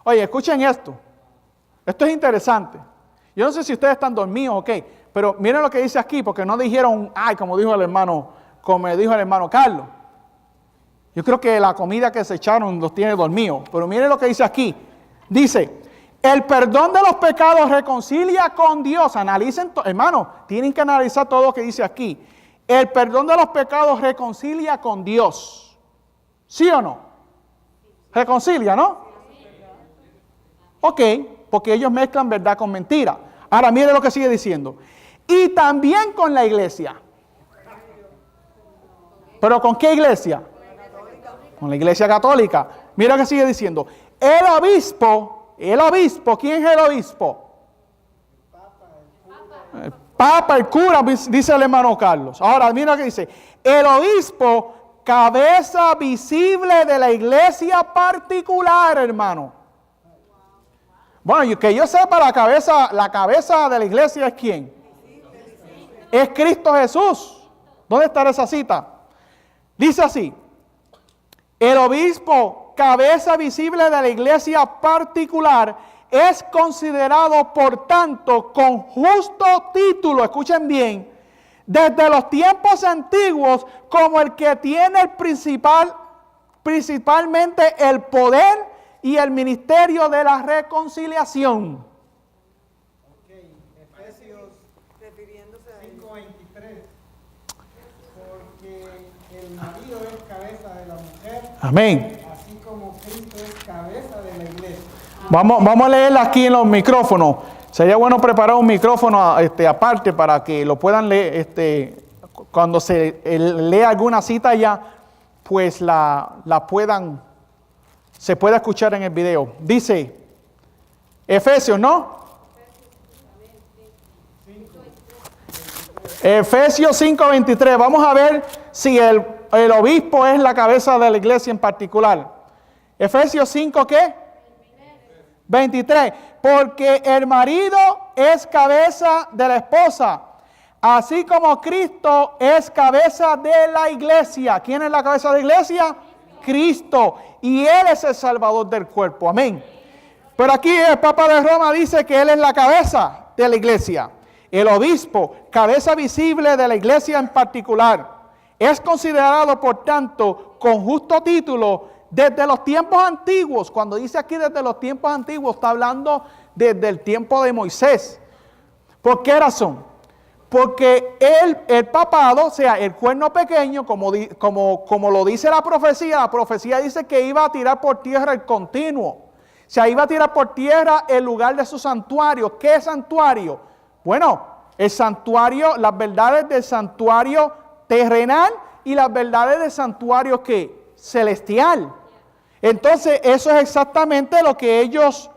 Oye, escuchen esto. Esto es interesante. Yo no sé si ustedes están dormidos o qué, pero miren lo que dice aquí, porque no dijeron, ay, como dijo el hermano Carlos. Yo creo que la comida que se echaron los tiene dormidos. Pero miren lo que dice aquí. Dice, el perdón de los pecados reconcilia con Dios. Analicen, hermano, tienen que analizar todo lo que dice aquí. El perdón de los pecados reconcilia con Dios. ¿Sí o no? Reconcilia, ¿no? Ok, porque ellos mezclan verdad con mentira. Ahora mire lo que sigue diciendo. Y también con la iglesia. ¿Pero con qué iglesia? Con la Iglesia Católica. Mira lo que sigue diciendo. El obispo, ¿quién es el obispo? El Papa, el cura, dice el hermano Carlos. Ahora, mira lo que dice. El obispo, cabeza visible de la iglesia particular, hermano. Bueno, que yo sepa, la cabeza de la iglesia es ¿quién? Es Cristo Jesús. ¿Dónde está esa cita? Dice así. El obispo, cabeza visible de la iglesia particular, es considerado, por tanto, con justo título, escuchen bien, desde los tiempos antiguos, como el que tiene principalmente el poder y el ministerio de la reconciliación. Ok, Efesios refiriéndose a él. 5:23. Porque el marido es cabeza de la mujer, Amén. así como Cristo es cabeza de la iglesia. Vamos a leerla aquí en los micrófonos. Sería bueno preparar un micrófono aparte para que lo puedan leer. Cuando se lea alguna cita ya, pues se pueda escuchar en el video. Dice, Efesios, ¿no? Efesios 5:23. Vamos a ver si el obispo es la cabeza de la iglesia en particular. Efesios 5, ¿qué? 23. Porque el marido es cabeza de la esposa, así como Cristo es cabeza de la iglesia. ¿Quién es la cabeza de la iglesia? Cristo. Y Él es el Salvador del cuerpo. Amén. Pero aquí el Papa de Roma dice que Él es la cabeza de la iglesia. El obispo, cabeza visible de la iglesia en particular, es considerado, por tanto, con justo título, desde los tiempos antiguos. Cuando dice aquí desde los tiempos antiguos, está hablando desde el tiempo de Moisés. ¿Por qué razón? Porque el papado, o sea, el cuerno pequeño, como lo dice la profecía dice que iba a tirar por tierra el continuo. O sea, iba a tirar por tierra el lugar de su santuario. ¿Qué es santuario? Bueno, el santuario, las verdades del santuario terrenal y las verdades del santuario ¿qué? Celestial. Entonces, eso es exactamente lo que ellos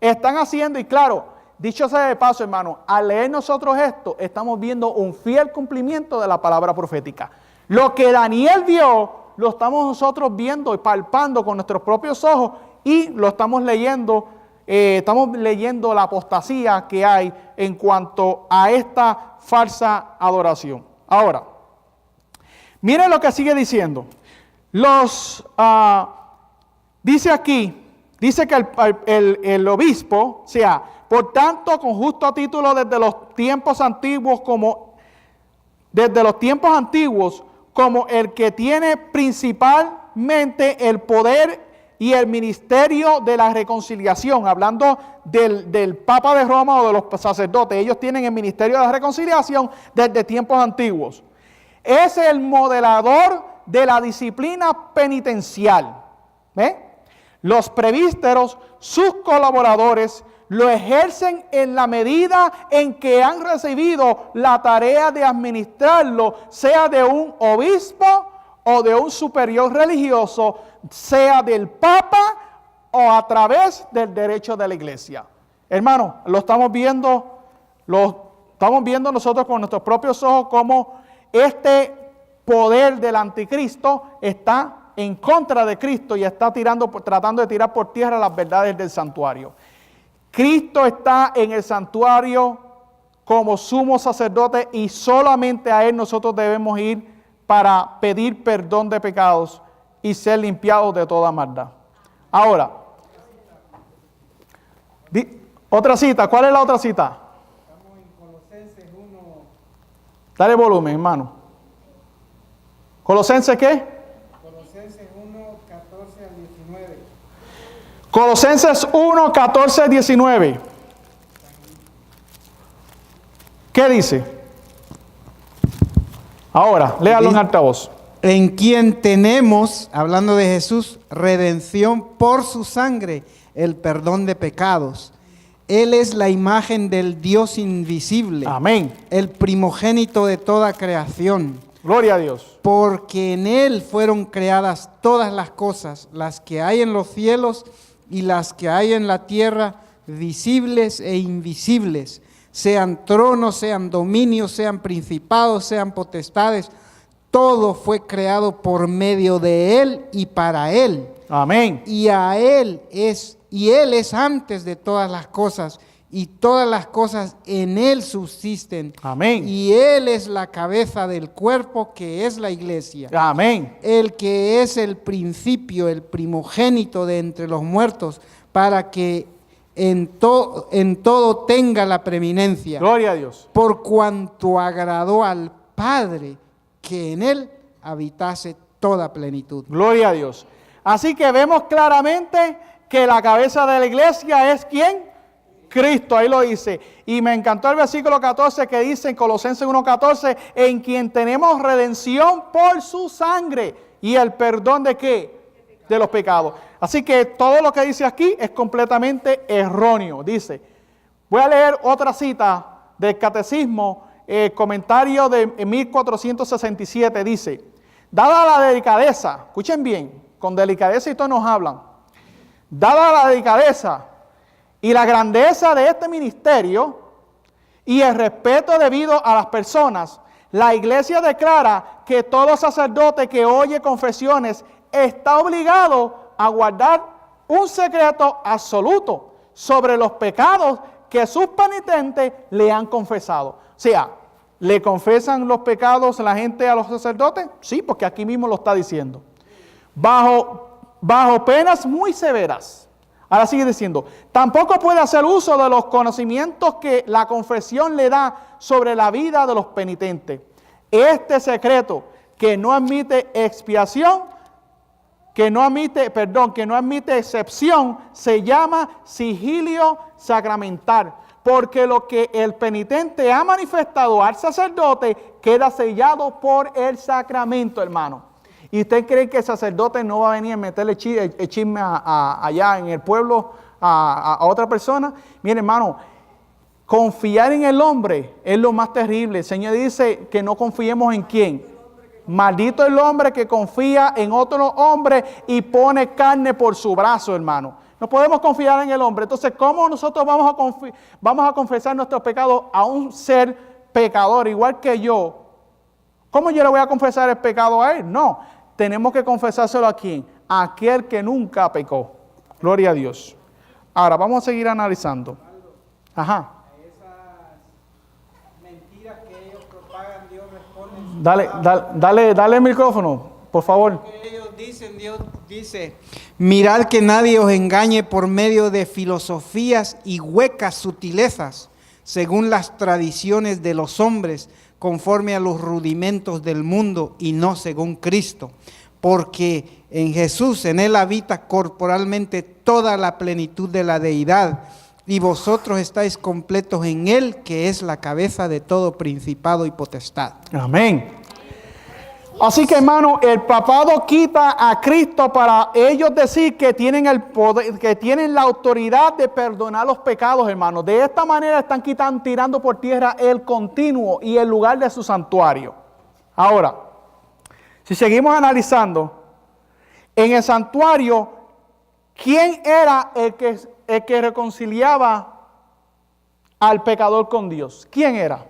están haciendo. Y claro, dicho sea de paso, hermano, al leer nosotros esto, estamos viendo un fiel cumplimiento de la palabra profética. Lo que Daniel vio, lo estamos nosotros viendo y palpando con nuestros propios ojos y lo estamos leyendo la apostasía que hay en cuanto a esta falsa adoración. Ahora, miren lo que sigue diciendo. Dice aquí, dice que el obispo, o sea, por tanto, con justo título desde los tiempos antiguos como el que tiene principalmente el poder y el ministerio de la reconciliación, hablando del Papa de Roma o de los sacerdotes. Ellos tienen el ministerio de la reconciliación desde tiempos antiguos. Es el modelador de la disciplina penitencial. ¿Ve? Los presbíteros, sus colaboradores, lo ejercen en la medida en que han recibido la tarea de administrarlo, sea de un obispo o de un superior religioso, sea del Papa o a través del derecho de la iglesia. Hermano, lo estamos viendo nosotros con nuestros propios ojos cómo este poder del anticristo está en contra de Cristo y está tratando de tirar por tierra las verdades del santuario. Cristo está en el santuario como sumo sacerdote y solamente a Él nosotros debemos ir para pedir perdón de pecados y ser limpiados de toda maldad. Ahora, otra cita. ¿Cuál es la otra cita? Estamos en Colosenses 1. Dale volumen, hermano. ¿Colosenses qué? Colosenses 1, 14 al 19. Colosenses 1, 14 al 19. ¿Qué dice? Ahora, léalo en altavoz. En quien tenemos, hablando de Jesús, redención por su sangre, el perdón de pecados. Él es la imagen del Dios invisible. Amén. El primogénito de toda creación. Gloria a Dios. Porque en Él fueron creadas todas las cosas, las que hay en los cielos y las que hay en la tierra, visibles e invisibles, sean tronos, sean dominios, sean principados, sean potestades. Todo fue creado por medio de Él y para Él. Amén. Y Él es antes de todas las cosas, y todas las cosas en Él subsisten. Amén. Y Él es la cabeza del cuerpo, que es la iglesia. Amén. El que es el principio, el primogénito de entre los muertos, para que en todo tenga la preeminencia. Gloria a Dios. Por cuanto agradó al Padre que en Él habitase toda plenitud. Gloria a Dios. Así que vemos claramente que la cabeza de la iglesia es ¿quién? Cristo, ahí lo dice. Y me encantó el versículo 14 que dice en Colosenses 1:14, en quien tenemos redención por su sangre y el perdón de ¿qué? De los pecados. Así que todo lo que dice aquí es completamente erróneo. Dice, voy a leer otra cita del Catecismo, comentario de 1467, dice, dada la delicadeza, escuchen bien, con delicadeza y todos nos hablan, dada la delicadeza y la grandeza de este ministerio y el respeto debido a las personas, la Iglesia declara que todo sacerdote que oye confesiones está obligado a guardar un secreto absoluto sobre los pecados que sus penitentes le han confesado. O sea, ¿le confesan los pecados la gente a los sacerdotes? Sí, porque aquí mismo lo está diciendo. Bajo penas muy severas. Ahora sigue diciendo, tampoco puede hacer uso de los conocimientos que la confesión le da sobre la vida de los penitentes. Este secreto que no admite expiación, que no admite excepción, se llama sigilio sacramental, porque lo que el penitente ha manifestado al sacerdote queda sellado por el sacramento, hermano. ¿Y usted cree que el sacerdote no va a venir a meterle chisme allá en el pueblo a otra persona? Mire, hermano, confiar en el hombre es lo más terrible. El Señor dice que no confiemos en quién. Maldito el hombre que confía en otro hombre y pone carne por su brazo, hermano. No podemos confiar en el hombre. Entonces, ¿cómo nosotros vamos a confesar nuestros pecados a un ser pecador igual que yo? ¿Cómo yo le voy a confesar el pecado a él? No, tenemos que confesárselo a quién. A aquel que nunca pecó. Gloria a Dios. Ahora, vamos a seguir analizando. Ajá. Dale el micrófono, por favor. Ellos dicen, Dios dice, mirad que nadie os engañe por medio de filosofías y huecas sutilezas, según las tradiciones de los hombres, conforme a los rudimentos del mundo y no según Cristo. Porque en Jesús, en Él habita corporalmente toda la plenitud de la deidad, y vosotros estáis completos en Él, que es la cabeza de todo principado y potestad. Amén. Así que, hermano, el papado quita a Cristo para ellos decir que tienen el poder, que tienen la autoridad de perdonar los pecados, hermano. De esta manera están tirando por tierra el continuo y el lugar de su santuario. Ahora, si seguimos analizando, en el santuario, ¿quién era el que reconciliaba al pecador con Dios? ¿Quién era?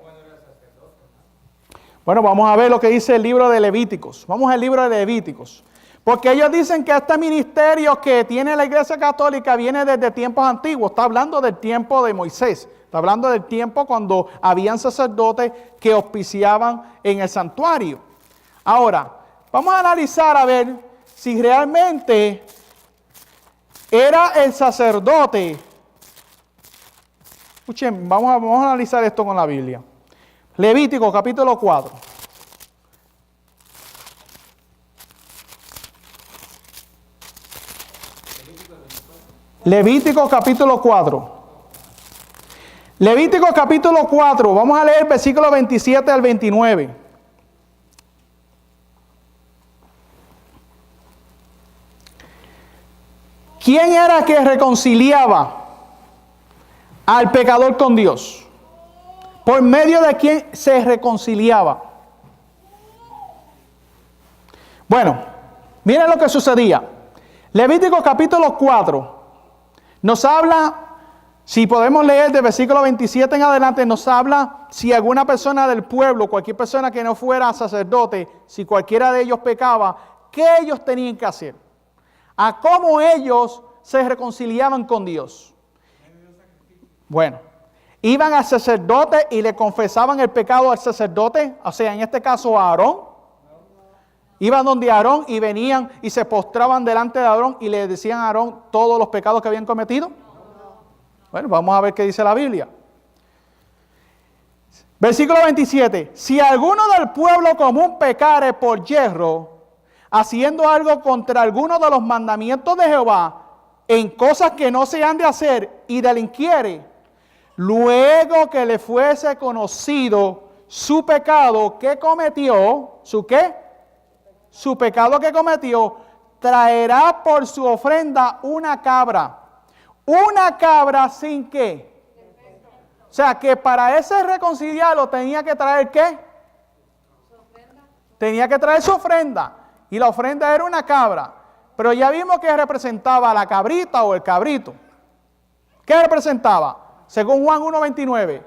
Bueno, vamos a ver lo que dice el libro de Levíticos. Vamos al libro de Levíticos. Porque ellos dicen que este ministerio que tiene la Iglesia Católica viene desde tiempos antiguos. Está hablando del tiempo de Moisés. Está hablando del tiempo cuando habían sacerdotes que auspiciaban en el santuario. Ahora, vamos a analizar a ver si realmente era el sacerdote. Escuchen, vamos a analizar esto con la Biblia. Levítico capítulo 4. Levítico capítulo 4. Levítico capítulo 4. Vamos a leer versículos 27 al 29. ¿Quién era que reconciliaba al pecador con Dios? ¿Por medio de quién se reconciliaba? Bueno, miren lo que sucedía. Levítico capítulo 4 nos habla, si podemos leer de versículo 27 en adelante, nos habla si alguna persona del pueblo, cualquier persona que no fuera sacerdote, si cualquiera de ellos pecaba, ¿qué ellos tenían que hacer? A cómo ellos se reconciliaban con Dios. Bueno, iban al sacerdote y le confesaban el pecado al sacerdote, o sea, en este caso a Aarón. Iban donde Aarón y venían y se postraban delante de Aarón y le decían a Aarón todos los pecados que habían cometido. Bueno, vamos a ver qué dice la Biblia. Versículo 27. Si alguno del pueblo común pecare por yerro, haciendo algo contra alguno de los mandamientos de Jehová, en cosas que no se han de hacer, y delinquiere, luego que le fuese conocido su pecado que cometió, ¿su qué? Su pecado que cometió, traerá por su ofrenda una cabra. Una cabra sin qué. O sea, que para ese reconciliarlo tenía que traer ¿qué? Tenía que traer su ofrenda. Y la ofrenda era una cabra. Pero ya vimos que representaba la cabrita o el cabrito. ¿Qué representaba? Según Juan 1:29.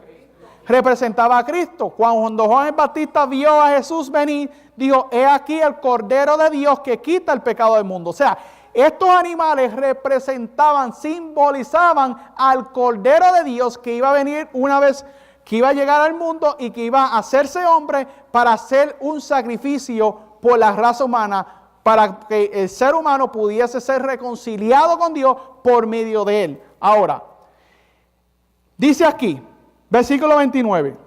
Representaba a Cristo. Cuando Juan el Bautista vio a Jesús venir, dijo, he aquí el Cordero de Dios que quita el pecado del mundo. O sea, estos animales representaban, simbolizaban al Cordero de Dios que iba a venir una vez, que iba a llegar al mundo y que iba a hacerse hombre para hacer un sacrificio por la raza humana, para que el ser humano pudiese ser reconciliado con Dios por medio de él. Ahora, dice aquí, versículo 29.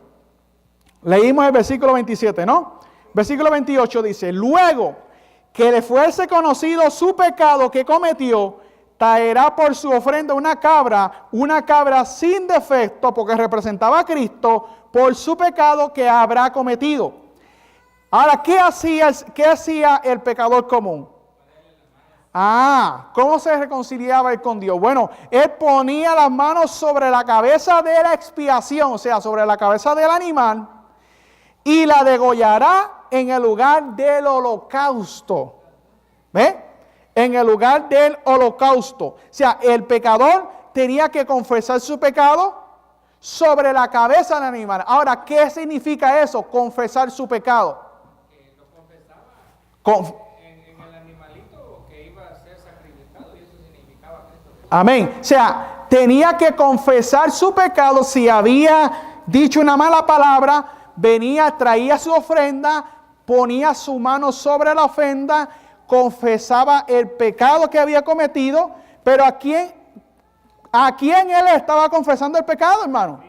Leímos el versículo 27, ¿no? Versículo 28 dice, luego que le fuese conocido su pecado que cometió, traerá por su ofrenda una cabra sin defecto, porque representaba a Cristo, por su pecado que habrá cometido. Ahora, ¿qué hacía el pecador común? ¿Cómo se reconciliaba él con Dios? Bueno, él ponía las manos sobre la cabeza de la expiación, o sea, sobre la cabeza del animal, y la degollará en el lugar del holocausto. ¿Ve? En el lugar del holocausto. O sea, el pecador tenía que confesar su pecado sobre la cabeza del animal. Ahora, ¿qué significa eso? Confesar su pecado. Lo confesaba en el animalito que iba a ser sacrificado, y eso significaba Cristo. Amén. O sea, tenía que confesar su pecado. Si había dicho una mala palabra, venía, traía su ofrenda, ponía su mano sobre la ofrenda, confesaba el pecado que había cometido. Pero ¿a quién él estaba confesando el pecado, hermano?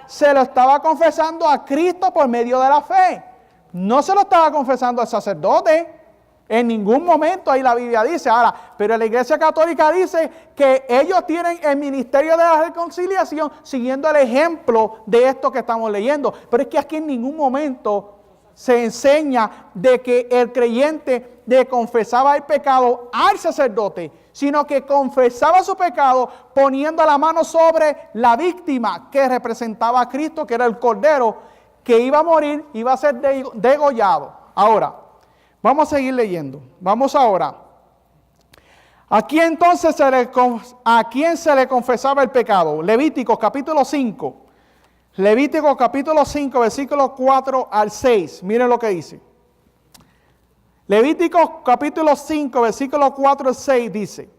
Se lo estaba confesando a Cristo por medio de la fe. No se lo estaba confesando al sacerdote. En ningún momento, ahí la Biblia dice. Ahora, pero la Iglesia Católica dice que ellos tienen el ministerio de la reconciliación siguiendo el ejemplo de esto que estamos leyendo. Pero es que aquí en ningún momento se enseña de que el creyente le confesaba el pecado al sacerdote, sino que confesaba su pecado poniendo la mano sobre la víctima que representaba a Cristo, que era el Cordero, que iba a morir, iba a ser degollado. Ahora, vamos a seguir leyendo. Vamos ahora. ¿A quién entonces se le confesaba el pecado? Levítico capítulo 5. Levítico capítulo 5, versículos 4 al 6. Miren lo que dice. Levítico capítulo 5, versículos 4 al 6 dice: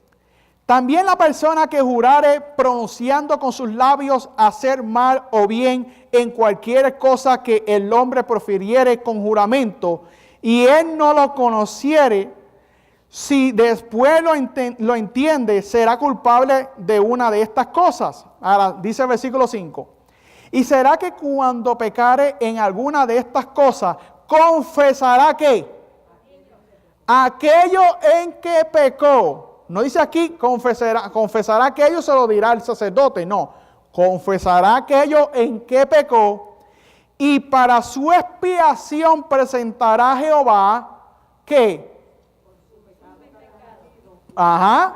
también la persona que jurare pronunciando con sus labios hacer mal o bien en cualquier cosa que el hombre profiriere con juramento, y él no lo conociere, si después lo entiende, será culpable de una de estas cosas. Ahora dice el versículo 5. Y será que cuando pecare en alguna de estas cosas, confesará que aquello en que pecó. No dice aquí confesará aquello, se lo dirá el sacerdote. No, confesará aquello en que pecó, y para su expiación presentará a Jehová, ¿qué?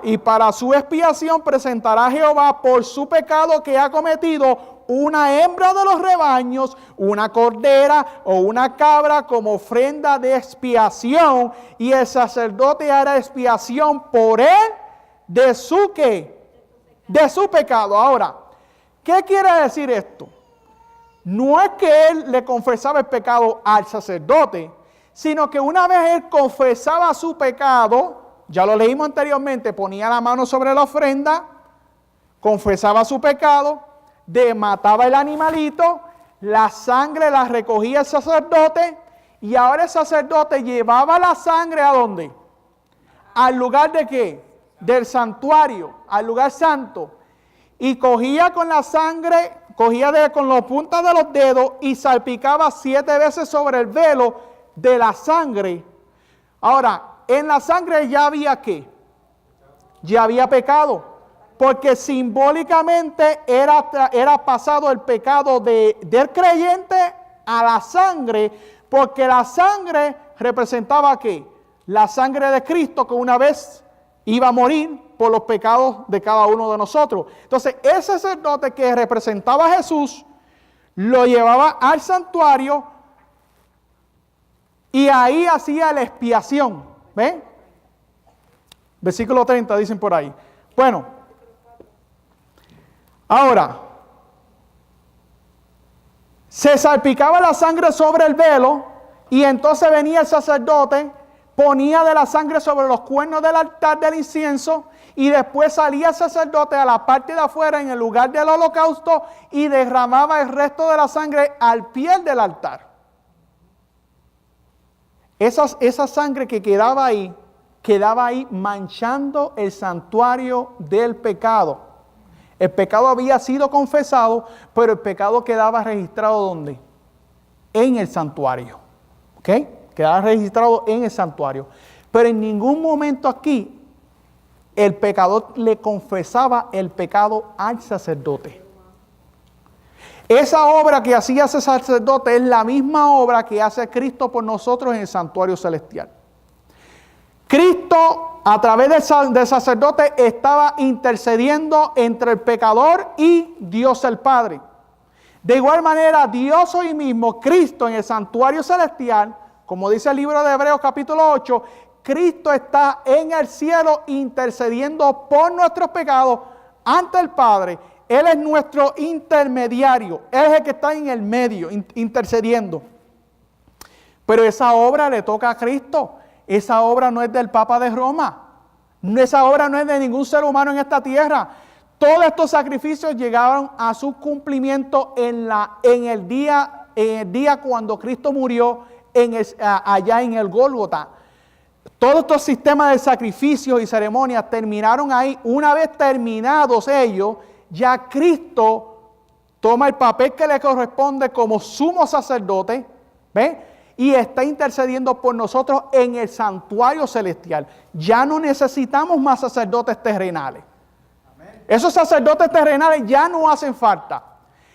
Y para su expiación presentará a Jehová por su pecado que ha cometido una hembra de los rebaños, una cordera o una cabra como ofrenda de expiación, y el sacerdote hará expiación por él de su ¿qué? De su pecado. Ahora, ¿qué quiere decir esto? No es que él le confesaba el pecado al sacerdote, sino que una vez él confesaba su pecado, ya lo leímos anteriormente, ponía la mano sobre la ofrenda, confesaba su pecado, mataba el animalito, la sangre la recogía el sacerdote, y ahora el sacerdote llevaba la sangre ¿a dónde? ¿Al lugar de qué? Del santuario, al lugar santo. Y cogía con la sangre, con las puntas de los dedos y salpicaba 7 veces sobre el velo de la sangre. Ahora, en la sangre ya había ¿qué? Ya había pecado. Porque simbólicamente era pasado el pecado del creyente a la sangre, porque la sangre representaba ¿qué? La sangre de Cristo, que una vez iba a morir por los pecados de cada uno de nosotros. Entonces, ese sacerdote que representaba a Jesús, lo llevaba al santuario y ahí hacía la expiación. ¿Ven? Versículo 30 dicen por ahí. Bueno. Ahora, se salpicaba la sangre sobre el velo y entonces venía el sacerdote, ponía de la sangre sobre los cuernos del altar del incienso y después salía el sacerdote a la parte de afuera en el lugar del holocausto y derramaba el resto de la sangre al pie del altar. Esa sangre que quedaba ahí manchando el santuario del pecado. El pecado había sido confesado, pero el pecado quedaba registrado ¿dónde? En el santuario. ¿Ok? Quedaba registrado en el santuario. Pero en ningún momento aquí el pecador le confesaba el pecado al sacerdote. Esa obra que hacía ese sacerdote es la misma obra que hace Cristo por nosotros en el santuario celestial. Cristo, a través del sacerdote, estaba intercediendo entre el pecador y Dios el Padre. De igual manera, Dios hoy mismo, Cristo en el santuario celestial, como dice el libro de Hebreos capítulo 8, Cristo está en el cielo intercediendo por nuestros pecados ante el Padre. Él es nuestro intermediario, Él es el que está en el medio, intercediendo. Pero esa obra le toca a Cristo. Esa obra no es del Papa de Roma. Esa obra no es de ningún ser humano en esta tierra. Todos estos sacrificios llegaron a su cumplimiento en el día cuando Cristo murió allá en el Gólgota. Todos estos sistemas de sacrificios y ceremonias terminaron ahí. Una vez terminados ellos, ya Cristo toma el papel que le corresponde como sumo sacerdote, ¿ven? Y está intercediendo por nosotros en el santuario celestial. Ya no necesitamos más sacerdotes terrenales. Amén. Esos sacerdotes terrenales ya no hacen falta.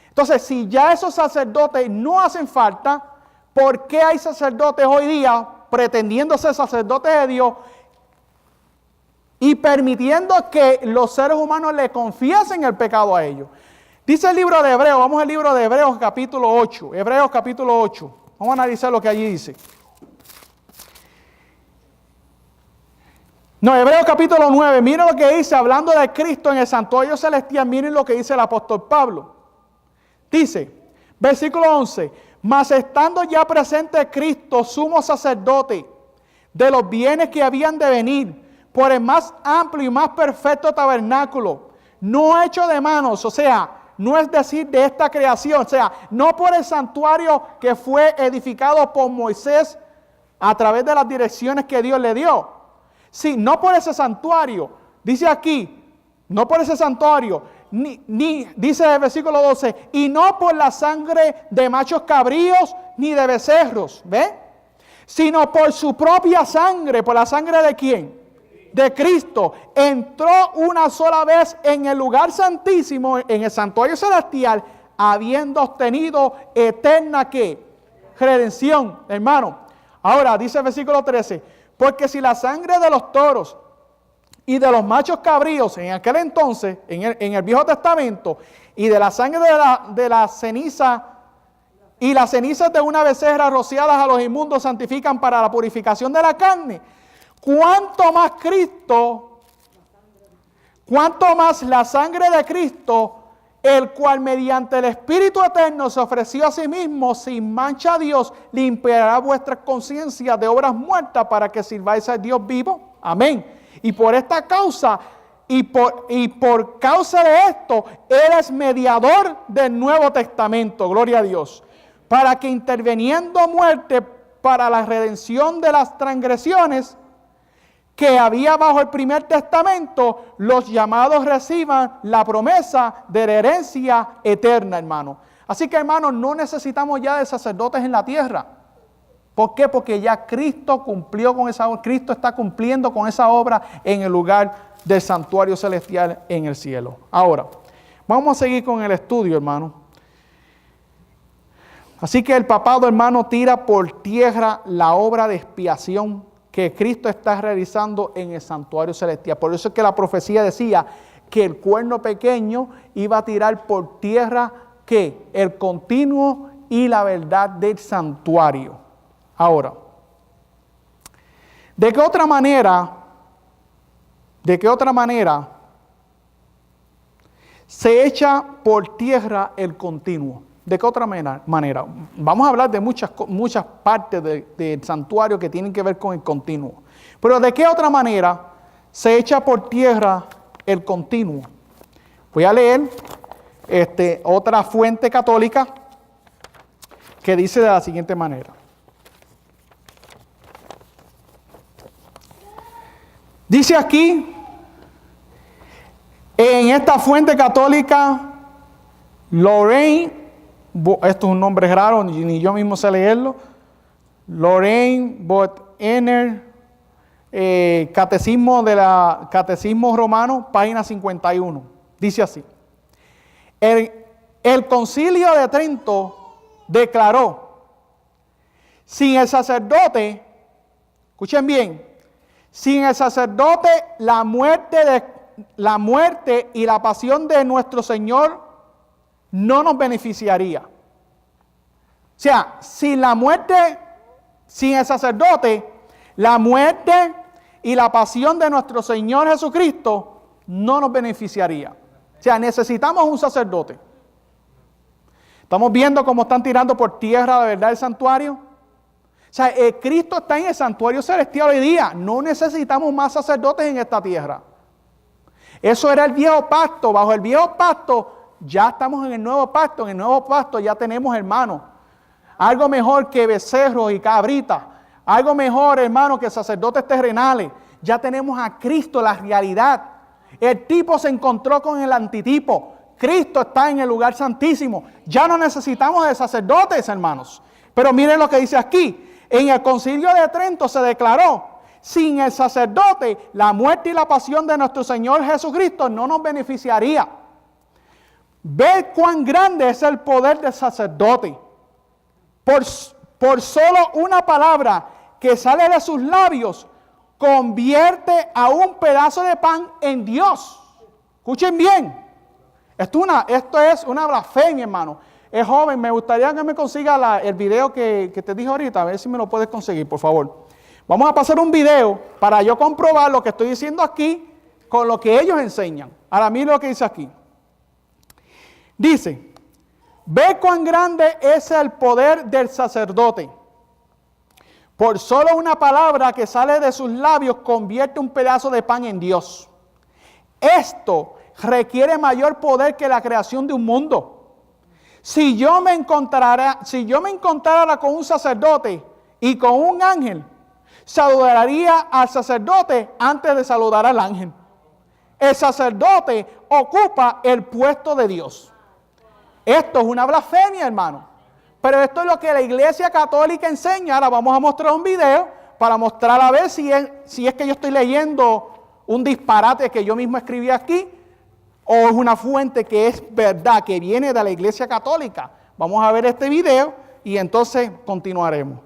Entonces, si ya esos sacerdotes no hacen falta, ¿por qué hay sacerdotes hoy día pretendiendo ser sacerdotes de Dios y permitiendo que los seres humanos le confiesen el pecado a ellos? Dice el libro de Hebreos, vamos al libro de Hebreos capítulo 8, Hebreos capítulo 8. Vamos a analizar lo que allí dice. No, Hebreos capítulo 9, miren lo que dice, hablando de Cristo en el santuario celestial, miren lo que dice el apóstol Pablo. Dice, versículo 11, mas estando ya presente Cristo, sumo sacerdote, de los bienes que habían de venir, por el más amplio y más perfecto tabernáculo, no hecho de manos, o sea, no es decir de esta creación, o sea, no por el santuario que fue edificado por Moisés a través de las direcciones que Dios le dio. Sí, no por ese santuario, dice aquí, no por ese santuario, ni dice el versículo 12, y no por la sangre de machos cabríos ni de becerros, ¿ve? Sino por su propia sangre, por la sangre de ¿quién? De Cristo, entró una sola vez en el lugar santísimo, en el santuario celestial, habiendo obtenido eterna ¿qué? Redención, hermano. Ahora dice el versículo 13, porque si la sangre de los toros y de los machos cabríos en aquel entonces, en el Viejo Testamento, y de la sangre de la ceniza y las cenizas de una becerra rociadas a los inmundos santifican para la purificación de la carne, ¿cuánto más Cristo, cuánto más la sangre de Cristo, el cual mediante el Espíritu Eterno se ofreció a sí mismo sin mancha a Dios, limpiará vuestras conciencias de obras muertas para que sirváis al Dios vivo? Amén. Y por esta causa y por causa de esto, Él es mediador del Nuevo Testamento, gloria a Dios, para que interviniendo muerte para la redención de las transgresiones que había bajo el primer testamento, los llamados reciban la promesa de la herencia eterna, hermano. Así que, hermanos, no necesitamos ya de sacerdotes en la tierra. ¿Por qué? Porque ya Cristo cumplió con esa obra. Cristo está cumpliendo con esa obra en el lugar del santuario celestial en el cielo. Ahora, vamos a seguir con el estudio, hermano. Así que el papado, hermano, tira por tierra la obra de expiación que Cristo está realizando en el santuario celestial. Por eso es que la profecía decía que el cuerno pequeño iba a tirar por tierra que el continuo y la verdad del santuario. Ahora, ¿de qué otra manera se echa por tierra el continuo? ¿De qué otra manera? Vamos a hablar de muchas partes del santuario que tienen que ver con el continuo. Pero ¿de qué otra manera se echa por tierra el continuo? Voy a leer otra fuente católica que dice de la siguiente manera. Dice aquí, en esta fuente católica, Lorraine, esto es un nombre raro, ni yo mismo sé leerlo, Lorraine Bottener, Catecismo Romano, página 51. Dice así: el Concilio de Trento declaró, sin el sacerdote, escuchen bien, sin el sacerdote la muerte y la pasión de nuestro Señor no nos beneficiaría. O sea, sin el sacerdote, la muerte y la pasión de nuestro Señor Jesucristo no nos beneficiaría. O sea, necesitamos un sacerdote. Estamos viendo cómo están tirando por tierra la verdad del santuario. O sea, Cristo está en el santuario celestial hoy día. No necesitamos más sacerdotes en esta tierra. Eso era el viejo pacto. Bajo el viejo pacto ya estamos en el nuevo pacto. En el nuevo pacto ya tenemos, hermanos, algo mejor que becerros y cabritas. Algo mejor, hermanos, que sacerdotes terrenales. Ya tenemos a Cristo, la realidad. El tipo se encontró con el antitipo. Cristo está en el lugar santísimo. Ya no necesitamos de sacerdotes, hermanos. Pero miren lo que dice aquí. En el Concilio de Trento se declaró, sin el sacerdote, la muerte y la pasión de nuestro Señor Jesucristo no nos beneficiaría. Ve cuán grande es el poder del sacerdote. Por solo una palabra que sale de sus labios, convierte a un pedazo de pan en Dios. Escuchen bien. Esto es una blasfemia, hermano. Es joven, me gustaría que me consiga el video que te dije ahorita, a ver si me lo puedes conseguir, por favor. Vamos a pasar un video para yo comprobar lo que estoy diciendo aquí con lo que ellos enseñan. Ahora miren lo que dice aquí. Dice, ve cuán grande es el poder del sacerdote. Por solo una palabra que sale de sus labios convierte un pedazo de pan en Dios. Esto requiere mayor poder que la creación de un mundo. Si yo me encontrara con un sacerdote y con un ángel, saludaría al sacerdote antes de saludar al ángel. El sacerdote ocupa el puesto de Dios. Esto es una blasfemia, hermano. Pero esto es lo que la Iglesia Católica enseña. Ahora vamos a mostrar un video para mostrar a ver si es que yo estoy leyendo un disparate que yo mismo escribí aquí, o es una fuente que es verdad, que viene de la Iglesia Católica. Vamos a ver este video y entonces continuaremos.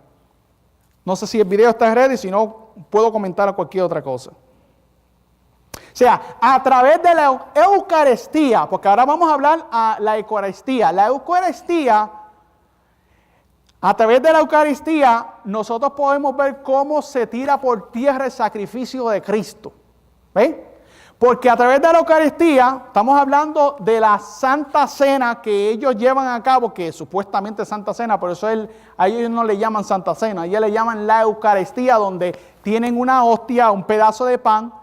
No sé si el video está ready, si no puedo comentar cualquier otra cosa. O sea, a través de la Eucaristía, porque ahora vamos a hablar a la Eucaristía. La Eucaristía, a través de la Eucaristía, nosotros podemos ver cómo se tira por tierra el sacrificio de Cristo. ¿Ven? Porque a través de la Eucaristía, estamos hablando de la Santa Cena que ellos llevan a cabo, que supuestamente es Santa Cena, por eso a ellos no le llaman Santa Cena, a ellos le llaman la Eucaristía, donde tienen una hostia, un pedazo de pan,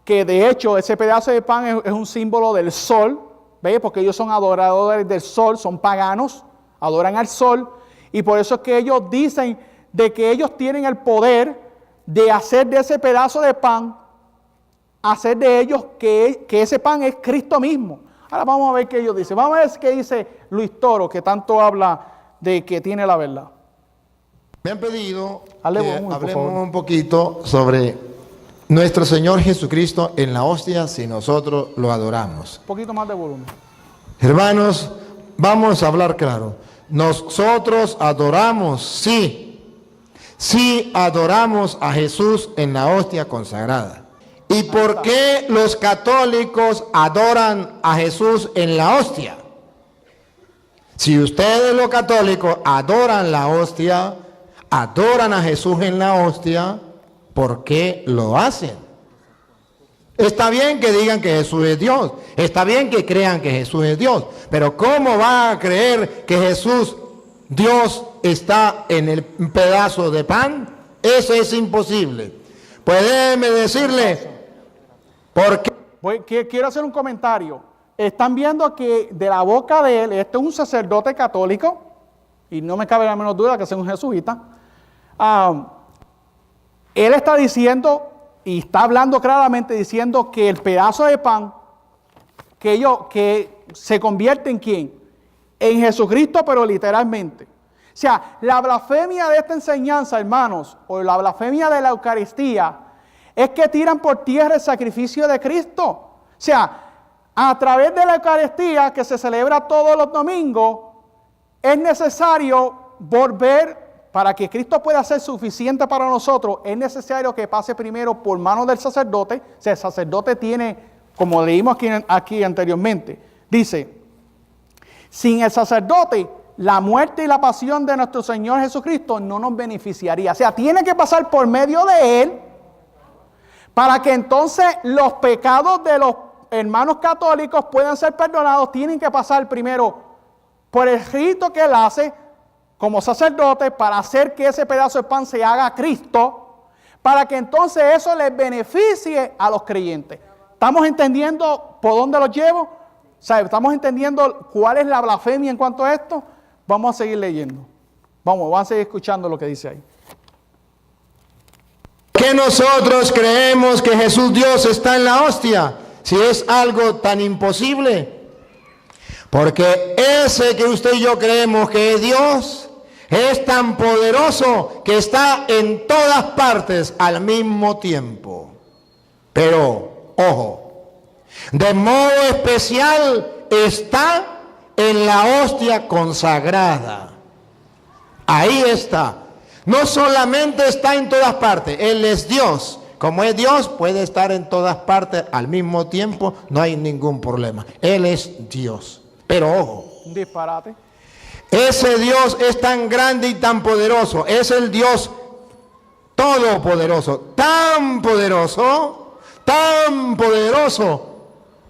que de hecho ese pedazo de pan es un símbolo del sol, ¿ve? Porque ellos son adoradores del sol, son paganos, adoran al sol, y por eso es que ellos dicen de que ellos tienen el poder de hacer de ese pedazo de pan, hacer de ellos que ese pan es Cristo mismo. Ahora vamos a ver qué ellos dicen. Vamos a ver qué dice Luis Toro, que tanto habla de que tiene la verdad. Me han pedido que hablemos un poquito sobre nuestro Señor Jesucristo en la hostia si nosotros lo adoramos. Un poquito más de volumen. Hermanos, vamos a hablar claro. Nosotros adoramos, sí adoramos a Jesús en la hostia consagrada. ¿Y por qué los católicos adoran a Jesús en la hostia? Si ustedes los católicos adoran la hostia, adoran a Jesús en la hostia, ¿por qué lo hacen? Está bien que digan que Jesús es Dios, está bien que crean que Jesús es Dios, pero ¿cómo va a creer que Jesús, Dios, está en el pedazo de pan? Eso es imposible. Pues déjeme decirle, ¿por qué? Quiero hacer un comentario. Están viendo que de la boca de él, este es un sacerdote católico, y no me cabe la menor duda que sea un jesuita. Él está diciendo, y está hablando claramente, diciendo que el pedazo de pan, que se convierte en ¿quién? En Jesucristo, pero literalmente. O sea, la blasfemia de esta enseñanza, hermanos, o la blasfemia de la Eucaristía, es que tiran por tierra el sacrificio de Cristo. O sea, a través de la Eucaristía, que se celebra todos los domingos, es necesario volver, para que Cristo pueda ser suficiente para nosotros, es necesario que pase primero por manos del sacerdote. O sea, el sacerdote tiene, como leímos aquí anteriormente, dice, sin el sacerdote, la muerte y la pasión de nuestro Señor Jesucristo no nos beneficiaría. O sea, tiene que pasar por medio de Él, para que entonces los pecados de los hermanos católicos puedan ser perdonados. Tienen que pasar primero por el rito que Él hace como sacerdote para hacer que ese pedazo de pan se haga Cristo, para que entonces eso les beneficie a los creyentes. ¿Estamos entendiendo por dónde los llevo? O sea, ¿estamos entendiendo cuál es la blasfemia en cuanto a esto? Vamos a seguir leyendo. Vamos a seguir escuchando lo que dice ahí. ¿Que nosotros creemos que Jesús Dios está en la hostia? Si es algo tan imposible. Porque ese que usted y yo creemos que es Dios, es tan poderoso que está en todas partes al mismo tiempo. Pero, ojo, de modo especial está en la hostia consagrada. Ahí está. No solamente está en todas partes, Él es Dios. Como es Dios, puede estar en todas partes al mismo tiempo, no hay ningún problema. Él es Dios. Pero ojo, Un disparate. ese Dios es tan grande y tan poderoso, es el Dios todopoderoso, tan poderoso,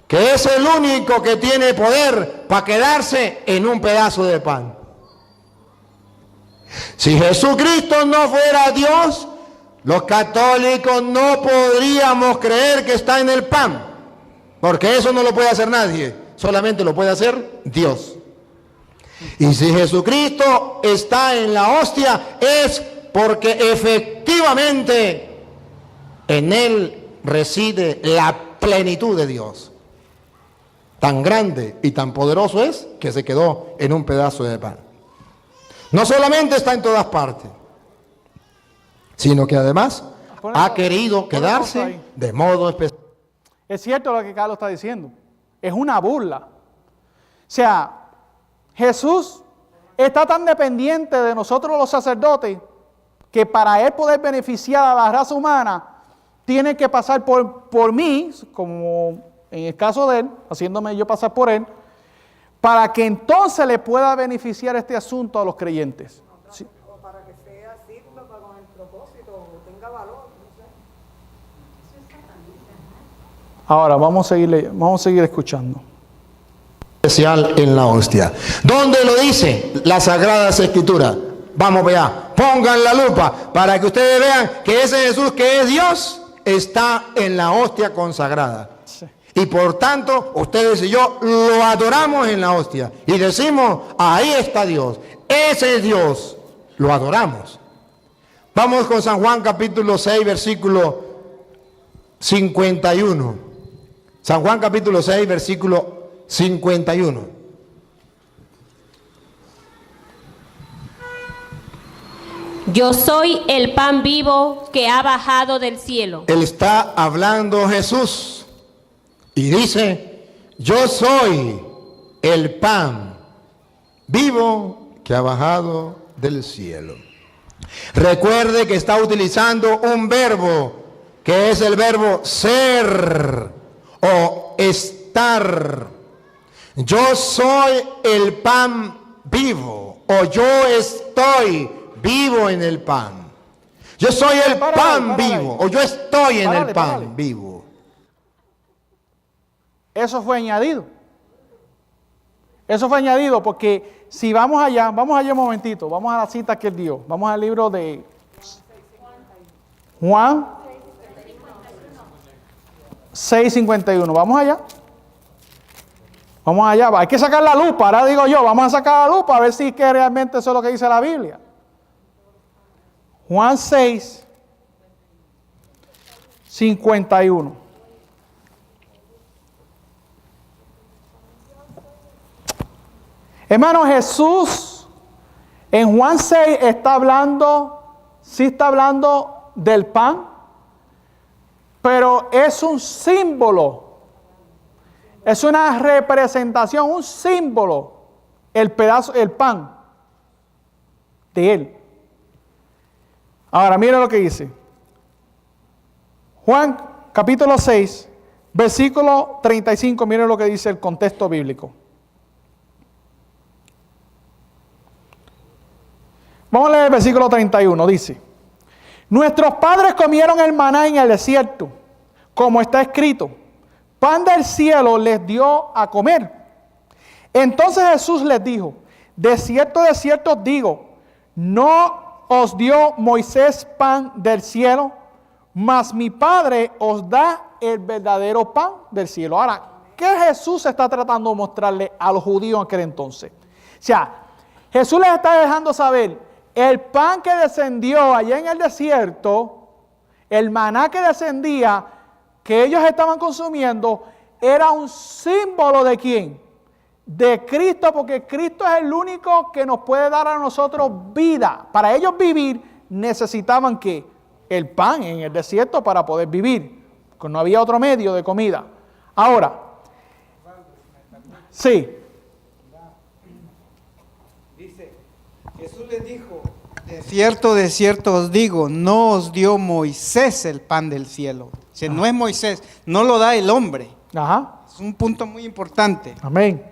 que es el único que tiene poder para quedarse en un pedazo de pan. Si Jesucristo no fuera Dios, los católicos no podríamos creer que está en el pan, porque eso no lo puede hacer nadie, solamente lo puede hacer Dios. Y si Jesucristo está en la hostia, es porque efectivamente en Él reside la plenitud de Dios. Tan grande y tan poderoso es que se quedó en un pedazo de pan. No solamente está en todas partes, sino que además ha querido quedarse de modo especial. Es cierto lo que Carlos está diciendo. Es una burla. O sea, Jesús está tan dependiente de nosotros los sacerdotes que para Él poder beneficiar a la raza humana tiene que pasar por mí, como en el caso de Él, haciéndome yo pasar por Él, para que entonces le pueda beneficiar este asunto a los creyentes. Sí. O para que sea signo con el propósito, o tenga valor, no sé. Ahora vamos a seguir escuchando. Especial en la hostia. ¿Dónde lo dice? Las Sagradas Escrituras. Vamos allá. Pongan la lupa para que ustedes vean que ese Jesús que es Dios está en la hostia consagrada. Sí. Y por tanto, ustedes y yo lo adoramos en la hostia. Y decimos, ahí está Dios. Ese es Dios. Lo adoramos. Vamos con San Juan capítulo 6, versículo 51. San Juan capítulo 6, versículo 51. Yo soy el pan vivo que ha bajado del cielo. Él está hablando Jesús y dice, yo soy el pan vivo que ha bajado del cielo. Recuerde que está utilizando un verbo que es el verbo ser o estar. Yo soy el pan vivo o yo estoy vivo en el pan. Yo soy el pan vivo o yo estoy en el pan vivo. Eso fue añadido. Eso fue añadido porque si vamos allá un momentito, vamos a la cita que él dio. Vamos al libro de Juan 6:51. Vamos allá. Vamos allá. Hay que sacar la lupa. Ahora digo yo, vamos a sacar la lupa a ver si es que realmente eso es lo que dice la Biblia. Juan 6:51. Hermano, Jesús en Juan 6 está hablando, sí está hablando del pan, pero es un símbolo, es una representación, un símbolo, el pedazo, el pan de él. Ahora, mira lo que dice. Juan capítulo 6, versículo 35, mira lo que dice el contexto bíblico. Vamos a leer el versículo 31, dice: nuestros padres comieron el maná en el desierto, como está escrito, pan del cielo les dio a comer. Entonces Jesús les dijo, de cierto os digo, no os dio Moisés pan del cielo, mas mi Padre os da el verdadero pan del cielo. Ahora, ¿qué Jesús está tratando de mostrarle a los judíos en aquel entonces? O sea, Jesús les está dejando saber, el pan que descendió allá en el desierto, el maná que descendía, que ellos estaban consumiendo, era un símbolo ¿de quién? De Cristo, porque Cristo es el único que nos puede dar a nosotros vida. Para ellos vivir necesitaban ¿qué? El pan en el desierto para poder vivir, porque no había otro medio de comida. Ahora, sí. Dice, Jesús les dijo, de cierto os digo, no os dio Moisés el pan del cielo. O sea, no es Moisés, no lo da el hombre. Ajá. Es un punto muy importante. Amén.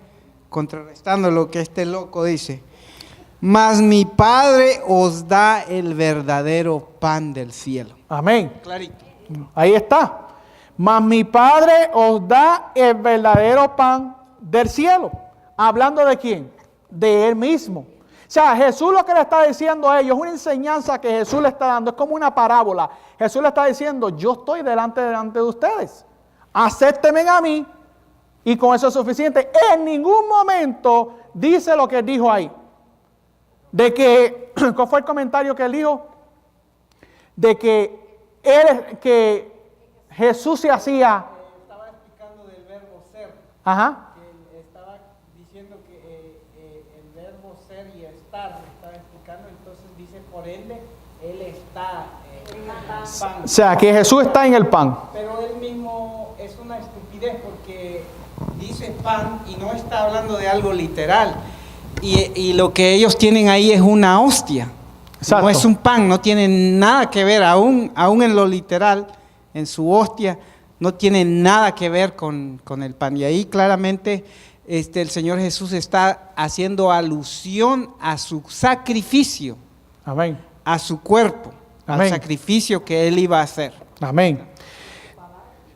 Contrarrestando lo que este loco dice. Mas mi Padre os da el verdadero pan del cielo. Amén. Clarito. Ahí está. Mas mi Padre os da el verdadero pan del cielo. ¿Hablando de quién? De Él mismo. O sea, Jesús lo que le está diciendo a ellos es una enseñanza que Jesús le está dando. Es como una parábola. Jesús le está diciendo, yo estoy delante de ustedes. Acéptenme a mí y con eso es suficiente. En ningún momento dice lo que él dijo ahí. De que, ¿cuál fue el comentario que él dijo? De que Jesús se hacía. Estaba explicando del verbo ser. Ajá. Que estaba diciendo que el verbo ser y estar estaba explicando, entonces dice por ende, él está en el pan. O sea, que Jesús está en el pan. Pero él mismo es una estupidez porque dice pan y no está hablando de algo literal. Y lo que ellos tienen ahí es una hostia. Exacto. No es un pan, no tiene nada que ver, aún en lo literal, en su hostia, no tiene nada que ver con el pan. Y ahí claramente el Señor Jesús está haciendo alusión a su sacrificio, Amén. a su cuerpo, Amén. al sacrificio que Él iba a hacer. Amén.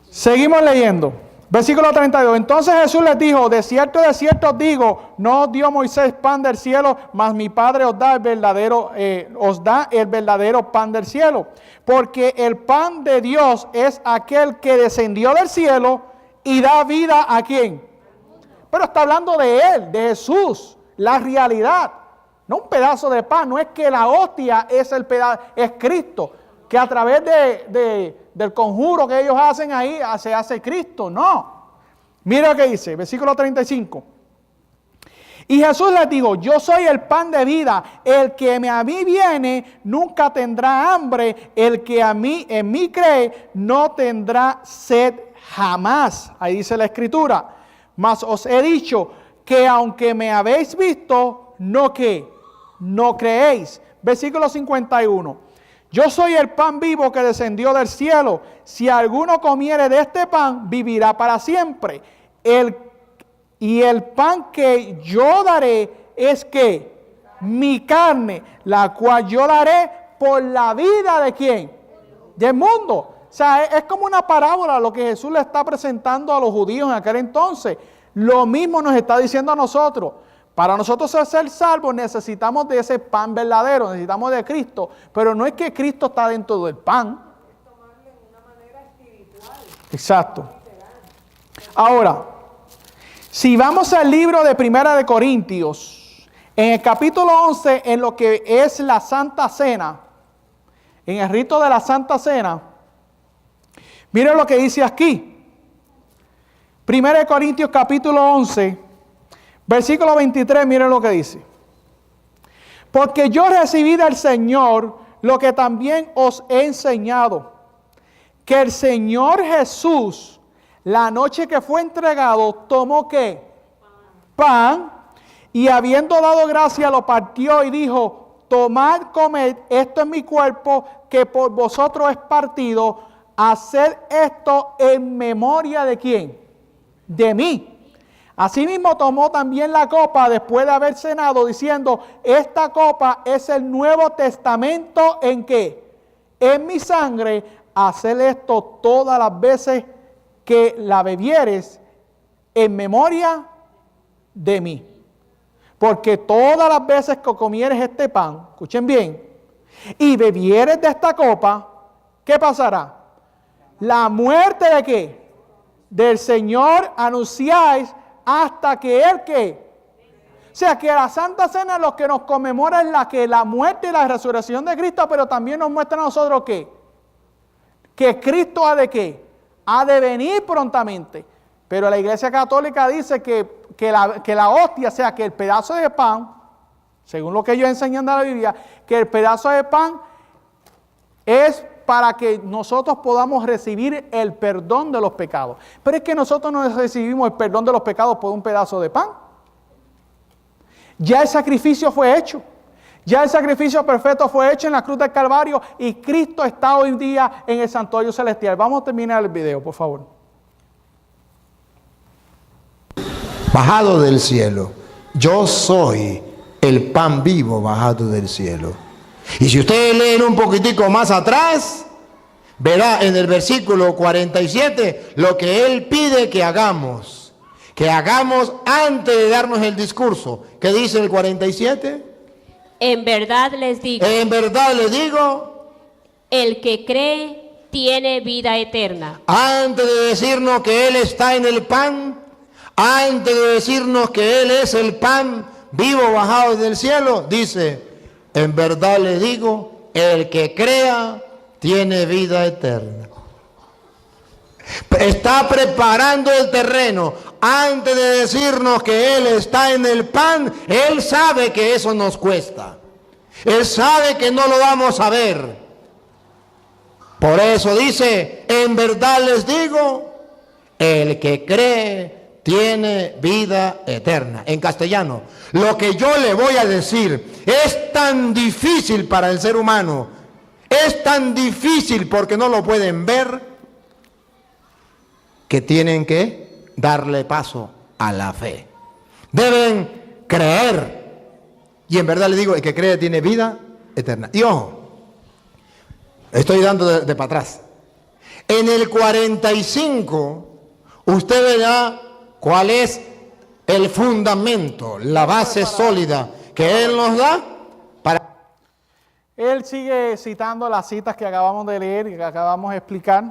Seguimos leyendo. Versículo 32. Entonces Jesús les dijo, de cierto os digo, no os dio Moisés pan del cielo, mas mi Padre os da el verdadero pan del cielo. Porque el pan de Dios es aquel que descendió del cielo y da vida ¿a quién? Pero está hablando de Él, de Jesús, la realidad. No un pedazo de pan, no es que la hostia es el pedazo, es Cristo. Que a través del conjuro que ellos hacen ahí, se hace Cristo. No. Mira lo que dice, versículo 35. Y Jesús les dijo, yo soy el pan de vida. El que a mí viene nunca tendrá hambre. El que en mí cree no tendrá sed jamás. Ahí dice la Escritura. Mas os he dicho que aunque me habéis visto, no creéis. Versículo 51. Yo soy el pan vivo que descendió del cielo. Si alguno comiere de este pan, vivirá para siempre. Y el pan que yo daré es que mi carne, la cual yo daré por la vida de ¿quién? Del mundo. O sea, es como una parábola lo que Jesús le está presentando a los judíos en aquel entonces. Lo mismo nos está diciendo a nosotros. Para nosotros ser salvos necesitamos de ese pan verdadero, necesitamos de Cristo, pero no es que Cristo está dentro del pan. Es tomarlo en una manera espiritual. Exacto. Ahora, si vamos al libro de Primera de Corintios, en el capítulo 11, en lo que es la Santa Cena, en el rito de la Santa Cena, miren lo que dice aquí. Primera de Corintios capítulo 11, versículo 23, miren lo que dice. Porque yo recibí del Señor lo que también os he enseñado, que el Señor Jesús, la noche que fue entregado, tomó ¿qué? Pan, y habiendo dado gracia lo partió y dijo, tomad, comed, esto es mi cuerpo, que por vosotros es partido, haced esto en memoria de ¿quién? De mí. Asimismo tomó también la copa después de haber cenado, diciendo, esta copa es el Nuevo Testamento ¿en qué? En mi sangre, haced esto todas las veces que la bebieres en memoria de mí. Porque todas las veces que comieres este pan, escuchen bien, y bebieres de esta copa, ¿qué pasará? La muerte de ¿qué? Del Señor anunciáis hasta que Él ¿qué? O sea, que la Santa Cena lo que nos conmemora es la muerte y la resurrección de Cristo, pero también nos muestra a nosotros ¿qué? Que Cristo ha de ¿qué? Ha de venir prontamente. Pero la Iglesia Católica dice que la hostia, o sea, que el pedazo de pan, según lo que ellos enseñan de la Biblia, que el pedazo de pan es para que nosotros podamos recibir el perdón de los pecados. Pero es que nosotros no recibimos el perdón de los pecados por un pedazo de pan. Ya el sacrificio fue hecho. Ya el sacrificio perfecto fue hecho en la cruz del Calvario y Cristo está hoy en día en el santuario celestial. Vamos a terminar el video, por favor. Bajado del cielo. Yo soy el pan vivo bajado del cielo. Y si ustedes leen un poquitico más atrás, verá en el versículo 47 lo que Él pide que hagamos. Que hagamos antes de darnos el discurso. ¿Qué dice el 47? En verdad les digo, En verdad les digo, el que cree tiene vida eterna. antes de decirnos que Él está en el pan, antes de decirnos que Él es el pan vivo bajado del cielo, dice, en verdad les digo, el que crea tiene vida eterna. Está preparando el terreno. Antes de decirnos que Él está en el pan, Él sabe que eso nos cuesta. Él sabe que no lo vamos a ver. Por eso dice, en verdad les digo, el que cree tiene vida eterna. En castellano, lo que yo le voy a decir es tan difícil para el ser humano, es tan difícil porque no lo pueden ver, que tienen que darle paso a la fe. Deben creer. Y en verdad le digo, el que cree tiene vida eterna. Y ojo, estoy dando de para atrás. En el 45, usted verá cuál es el fundamento, la base sólida que Él nos da para... Él sigue citando las citas que acabamos de leer y que acabamos de explicar.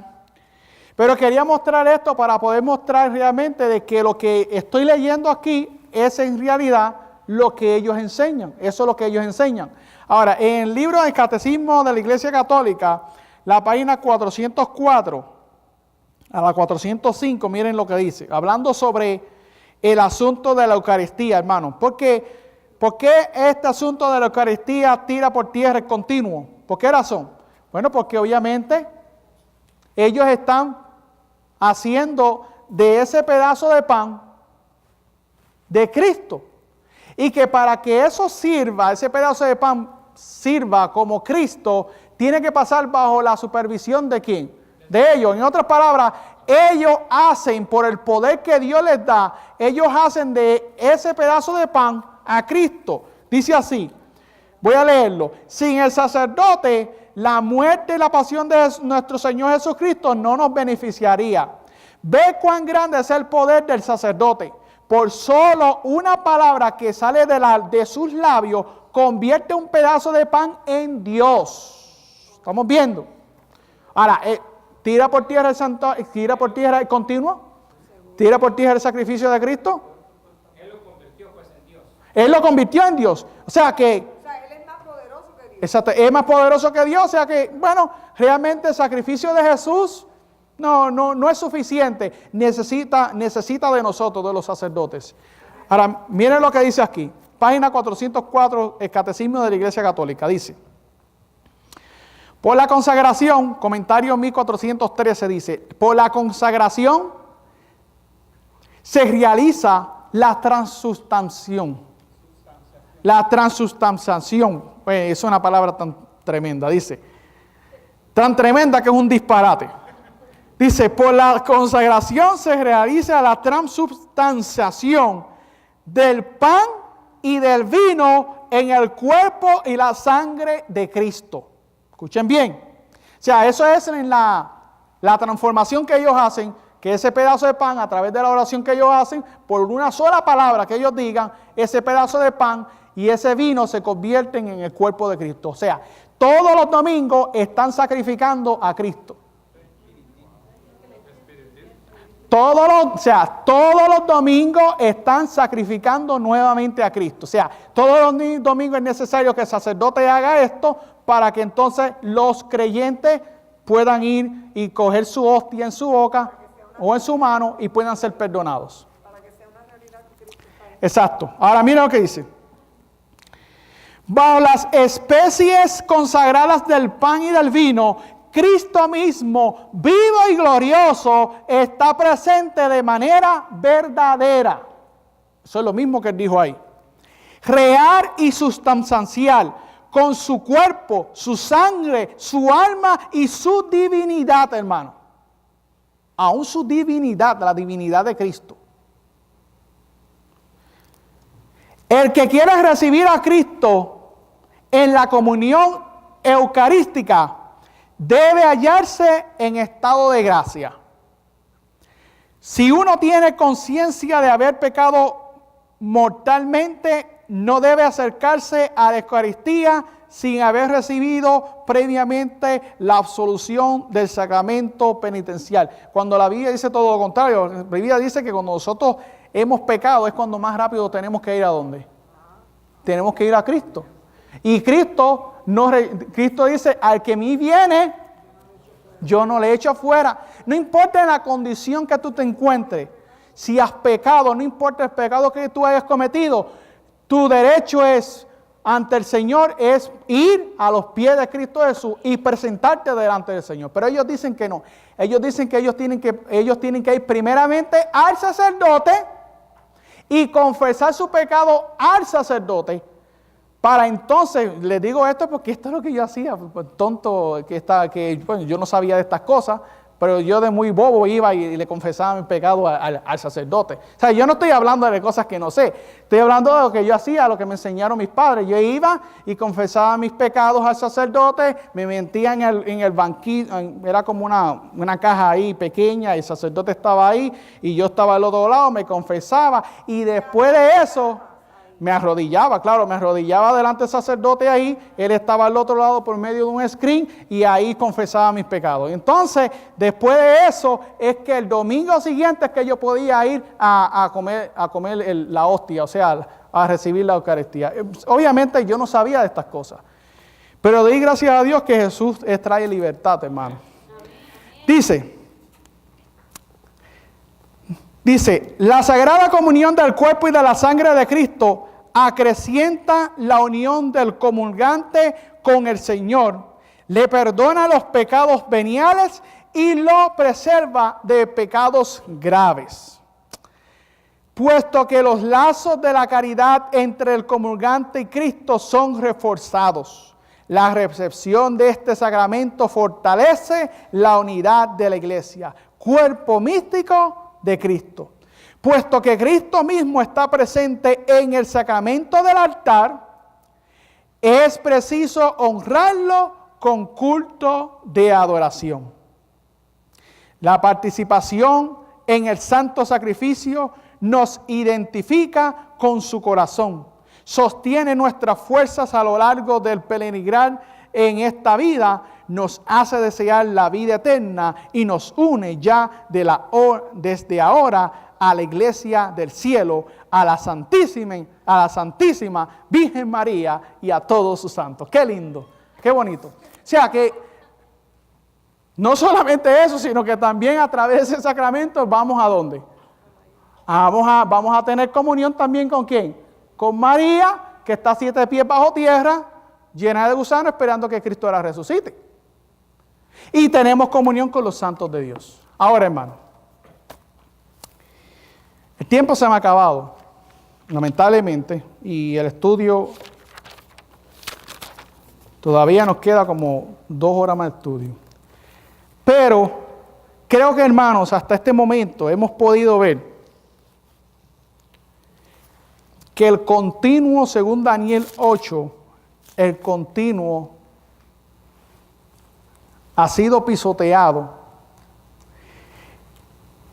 Pero quería mostrar esto para poder mostrar realmente de que lo que estoy leyendo aquí es en realidad lo que ellos enseñan. Eso es lo que ellos enseñan. Ahora, en el libro del Catecismo de la Iglesia Católica, la página 404 a la 405, miren lo que dice. Hablando sobre el asunto de la Eucaristía, hermanos. ¿Por qué este asunto de la Eucaristía tira por tierra el continuo? ¿Por qué razón? Bueno, porque obviamente ellos están haciendo de ese pedazo de pan de Cristo. Y que para que eso sirva, ese pedazo de pan sirva como Cristo, tiene que pasar bajo la supervisión ¿de quién? De ellos. En otras palabras, ellos hacen, por el poder que Dios les da, ellos hacen de ese pedazo de pan a Cristo. Dice así, voy a leerlo. Sin el sacerdote, la muerte y la pasión de nuestro Señor Jesucristo no nos beneficiaría. Ve cuán grande es el poder del sacerdote. Por solo una palabra que sale de sus labios, convierte un pedazo de pan en Dios. ¿Estamos viendo? Ahora, tira por tierra el continuo, tira por tierra el sacrificio de Cristo. Él lo convirtió pues en Dios. Él lo convirtió en Dios. O sea que... Él es más poderoso que Dios. Exacto, es más poderoso que Dios. O sea que, bueno, realmente el sacrificio de Jesús no es suficiente. Necesita de nosotros, de los sacerdotes. Ahora, miren lo que dice aquí. Página 404, el Catecismo de la Iglesia Católica. Dice, por la consagración, comentario 1413 dice, por la consagración se realiza la transustanciación. La transustanciación, es una palabra tan tremenda, dice, tan tremenda que es un disparate. Dice, por la consagración se realiza la transustanciación del pan y del vino en el cuerpo y la sangre de Cristo. Escuchen bien. O sea, eso es en la transformación que ellos hacen, que ese pedazo de pan, a través de la oración que ellos hacen, por una sola palabra que ellos digan, ese pedazo de pan y ese vino se convierten en el cuerpo de Cristo. O sea, todos los domingos están sacrificando a Cristo. Todos los domingos están sacrificando nuevamente a Cristo. O sea, todos los domingos es necesario que el sacerdote haga esto para que entonces los creyentes puedan ir y coger su hostia en su boca o en su mano y puedan ser perdonados. Exacto. Ahora mira lo que dice. Bajo las especies consagradas del pan y del vino, Cristo mismo, vivo y glorioso, está presente de manera verdadera. Eso es lo mismo que él dijo ahí. Real y sustancial, con su cuerpo, su sangre, su alma y su divinidad, hermano. Aún su divinidad, la divinidad de Cristo. El que quiera recibir a Cristo en la comunión eucarística debe hallarse en estado de gracia. Si uno tiene conciencia de haber pecado mortalmente, no debe acercarse a la Eucaristía sin haber recibido previamente la absolución del sacramento penitencial. Cuando la Biblia dice todo lo contrario, la Biblia dice que cuando nosotros hemos pecado es cuando más rápido tenemos que ir a ¿dónde? Tenemos que ir a Cristo. Y Cristo dice, al que a mí viene, yo no le echo afuera. No importa en la condición que tú te encuentres, si has pecado, no importa el pecado que tú hayas cometido, tu derecho es, ante el Señor, es ir a los pies de Cristo Jesús y presentarte delante del Señor. Pero ellos dicen que no. Ellos dicen que ellos tienen que ir primeramente al sacerdote y confesar su pecado al sacerdote. Para entonces, les digo esto porque esto es lo que yo hacía, tonto bueno, yo no sabía de estas cosas, pero yo de muy bobo iba y le confesaba mi pecado al sacerdote. O sea, yo no estoy hablando de cosas que no sé, estoy hablando de lo que yo hacía, lo que me enseñaron mis padres. Yo iba y confesaba mis pecados al sacerdote, me metía en el banquillo, era como una caja ahí pequeña, y el sacerdote estaba ahí y yo estaba al otro lado, me confesaba, y después de eso me arrodillaba, claro, me arrodillaba delante del sacerdote ahí, él estaba al otro lado por medio de un screen y ahí confesaba mis pecados. Entonces, después de eso, es que el domingo siguiente es que yo podía ir a comer la hostia, o sea, a recibir la Eucaristía. Obviamente yo no sabía de estas cosas, pero doy gracias a Dios que Jesús trae libertad, hermano. Dice, la sagrada comunión del cuerpo y de la sangre de Cristo acrecienta la unión del comulgante con el Señor, le perdona los pecados veniales y lo preserva de pecados graves. Puesto que los lazos de la caridad entre el comulgante y Cristo son reforzados, la recepción de este sacramento fortalece la unidad de la Iglesia, cuerpo místico de Cristo. Puesto que Cristo mismo está presente en el sacramento del altar, es preciso honrarlo con culto de adoración. La participación en el santo sacrificio nos identifica con su corazón, sostiene nuestras fuerzas a lo largo del peregrinar en esta vida, nos hace desear la vida eterna y nos une ya desde ahora a la Iglesia del cielo, a la Santísima Virgen María y a todos sus santos. Qué lindo, qué bonito. O sea que no solamente eso, sino que también a través de ese sacramento vamos a ¿dónde? Vamos a tener comunión también ¿con quién? Con María, que está 7 pies bajo tierra, llena de gusanos, esperando que Cristo la resucite. Y tenemos comunión con los santos de Dios. Ahora, hermano, el tiempo se me ha acabado, lamentablemente, y el estudio, todavía nos queda como 2 horas más de estudio. Pero creo que, hermanos, hasta este momento hemos podido ver que el continuo, según Daniel 8, el continuo ha sido pisoteado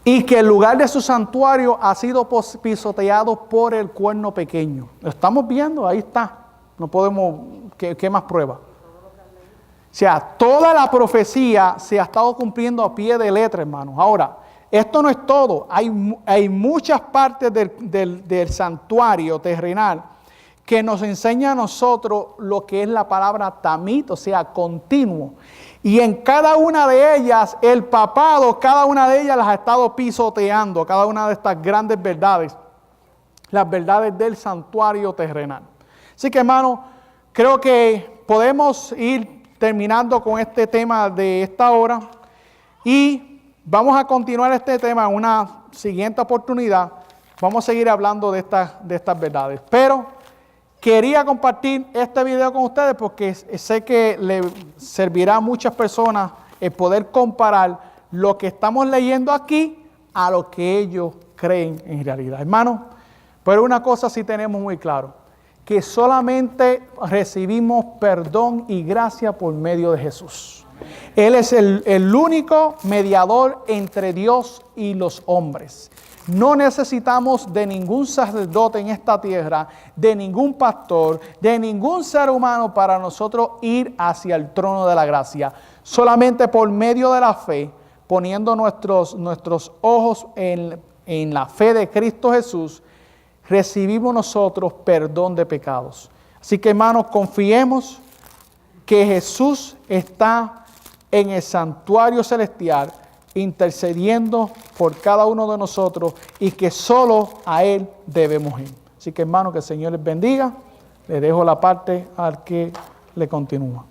y que el lugar de su santuario ha sido pisoteado por el cuerno pequeño. Lo estamos viendo, ahí está. No podemos, ¿qué más prueba? O sea, toda la profecía se ha estado cumpliendo a pie de letra, hermanos. Ahora, esto no es todo. Hay muchas partes del santuario terrenal que nos enseña a nosotros lo que es la palabra tamid, o sea, continuo. Y en cada una de ellas, el papado, cada una de ellas las ha estado pisoteando, cada una de estas grandes verdades, las verdades del santuario terrenal. Así que, hermano, creo que podemos ir terminando con este tema de esta hora y vamos a continuar este tema en una siguiente oportunidad. Vamos a seguir hablando de estas verdades. Pero quería compartir este video con ustedes porque sé que le servirá a muchas personas el poder comparar lo que estamos leyendo aquí a lo que ellos creen en realidad. Hermano, pero una cosa sí tenemos muy claro, que solamente recibimos perdón y gracia por medio de Jesús. Él es el único mediador entre Dios y los hombres. No necesitamos de ningún sacerdote en esta tierra, de ningún pastor, de ningún ser humano para nosotros ir hacia el trono de la gracia. Solamente por medio de la fe, poniendo nuestros ojos en la fe de Cristo Jesús, recibimos nosotros perdón de pecados. Así que, hermanos, confiemos que Jesús está en el santuario celestial, intercediendo por cada uno de nosotros y que solo a Él debemos ir. Así que, hermano, que el Señor les bendiga. Le dejo la parte al que le continúa.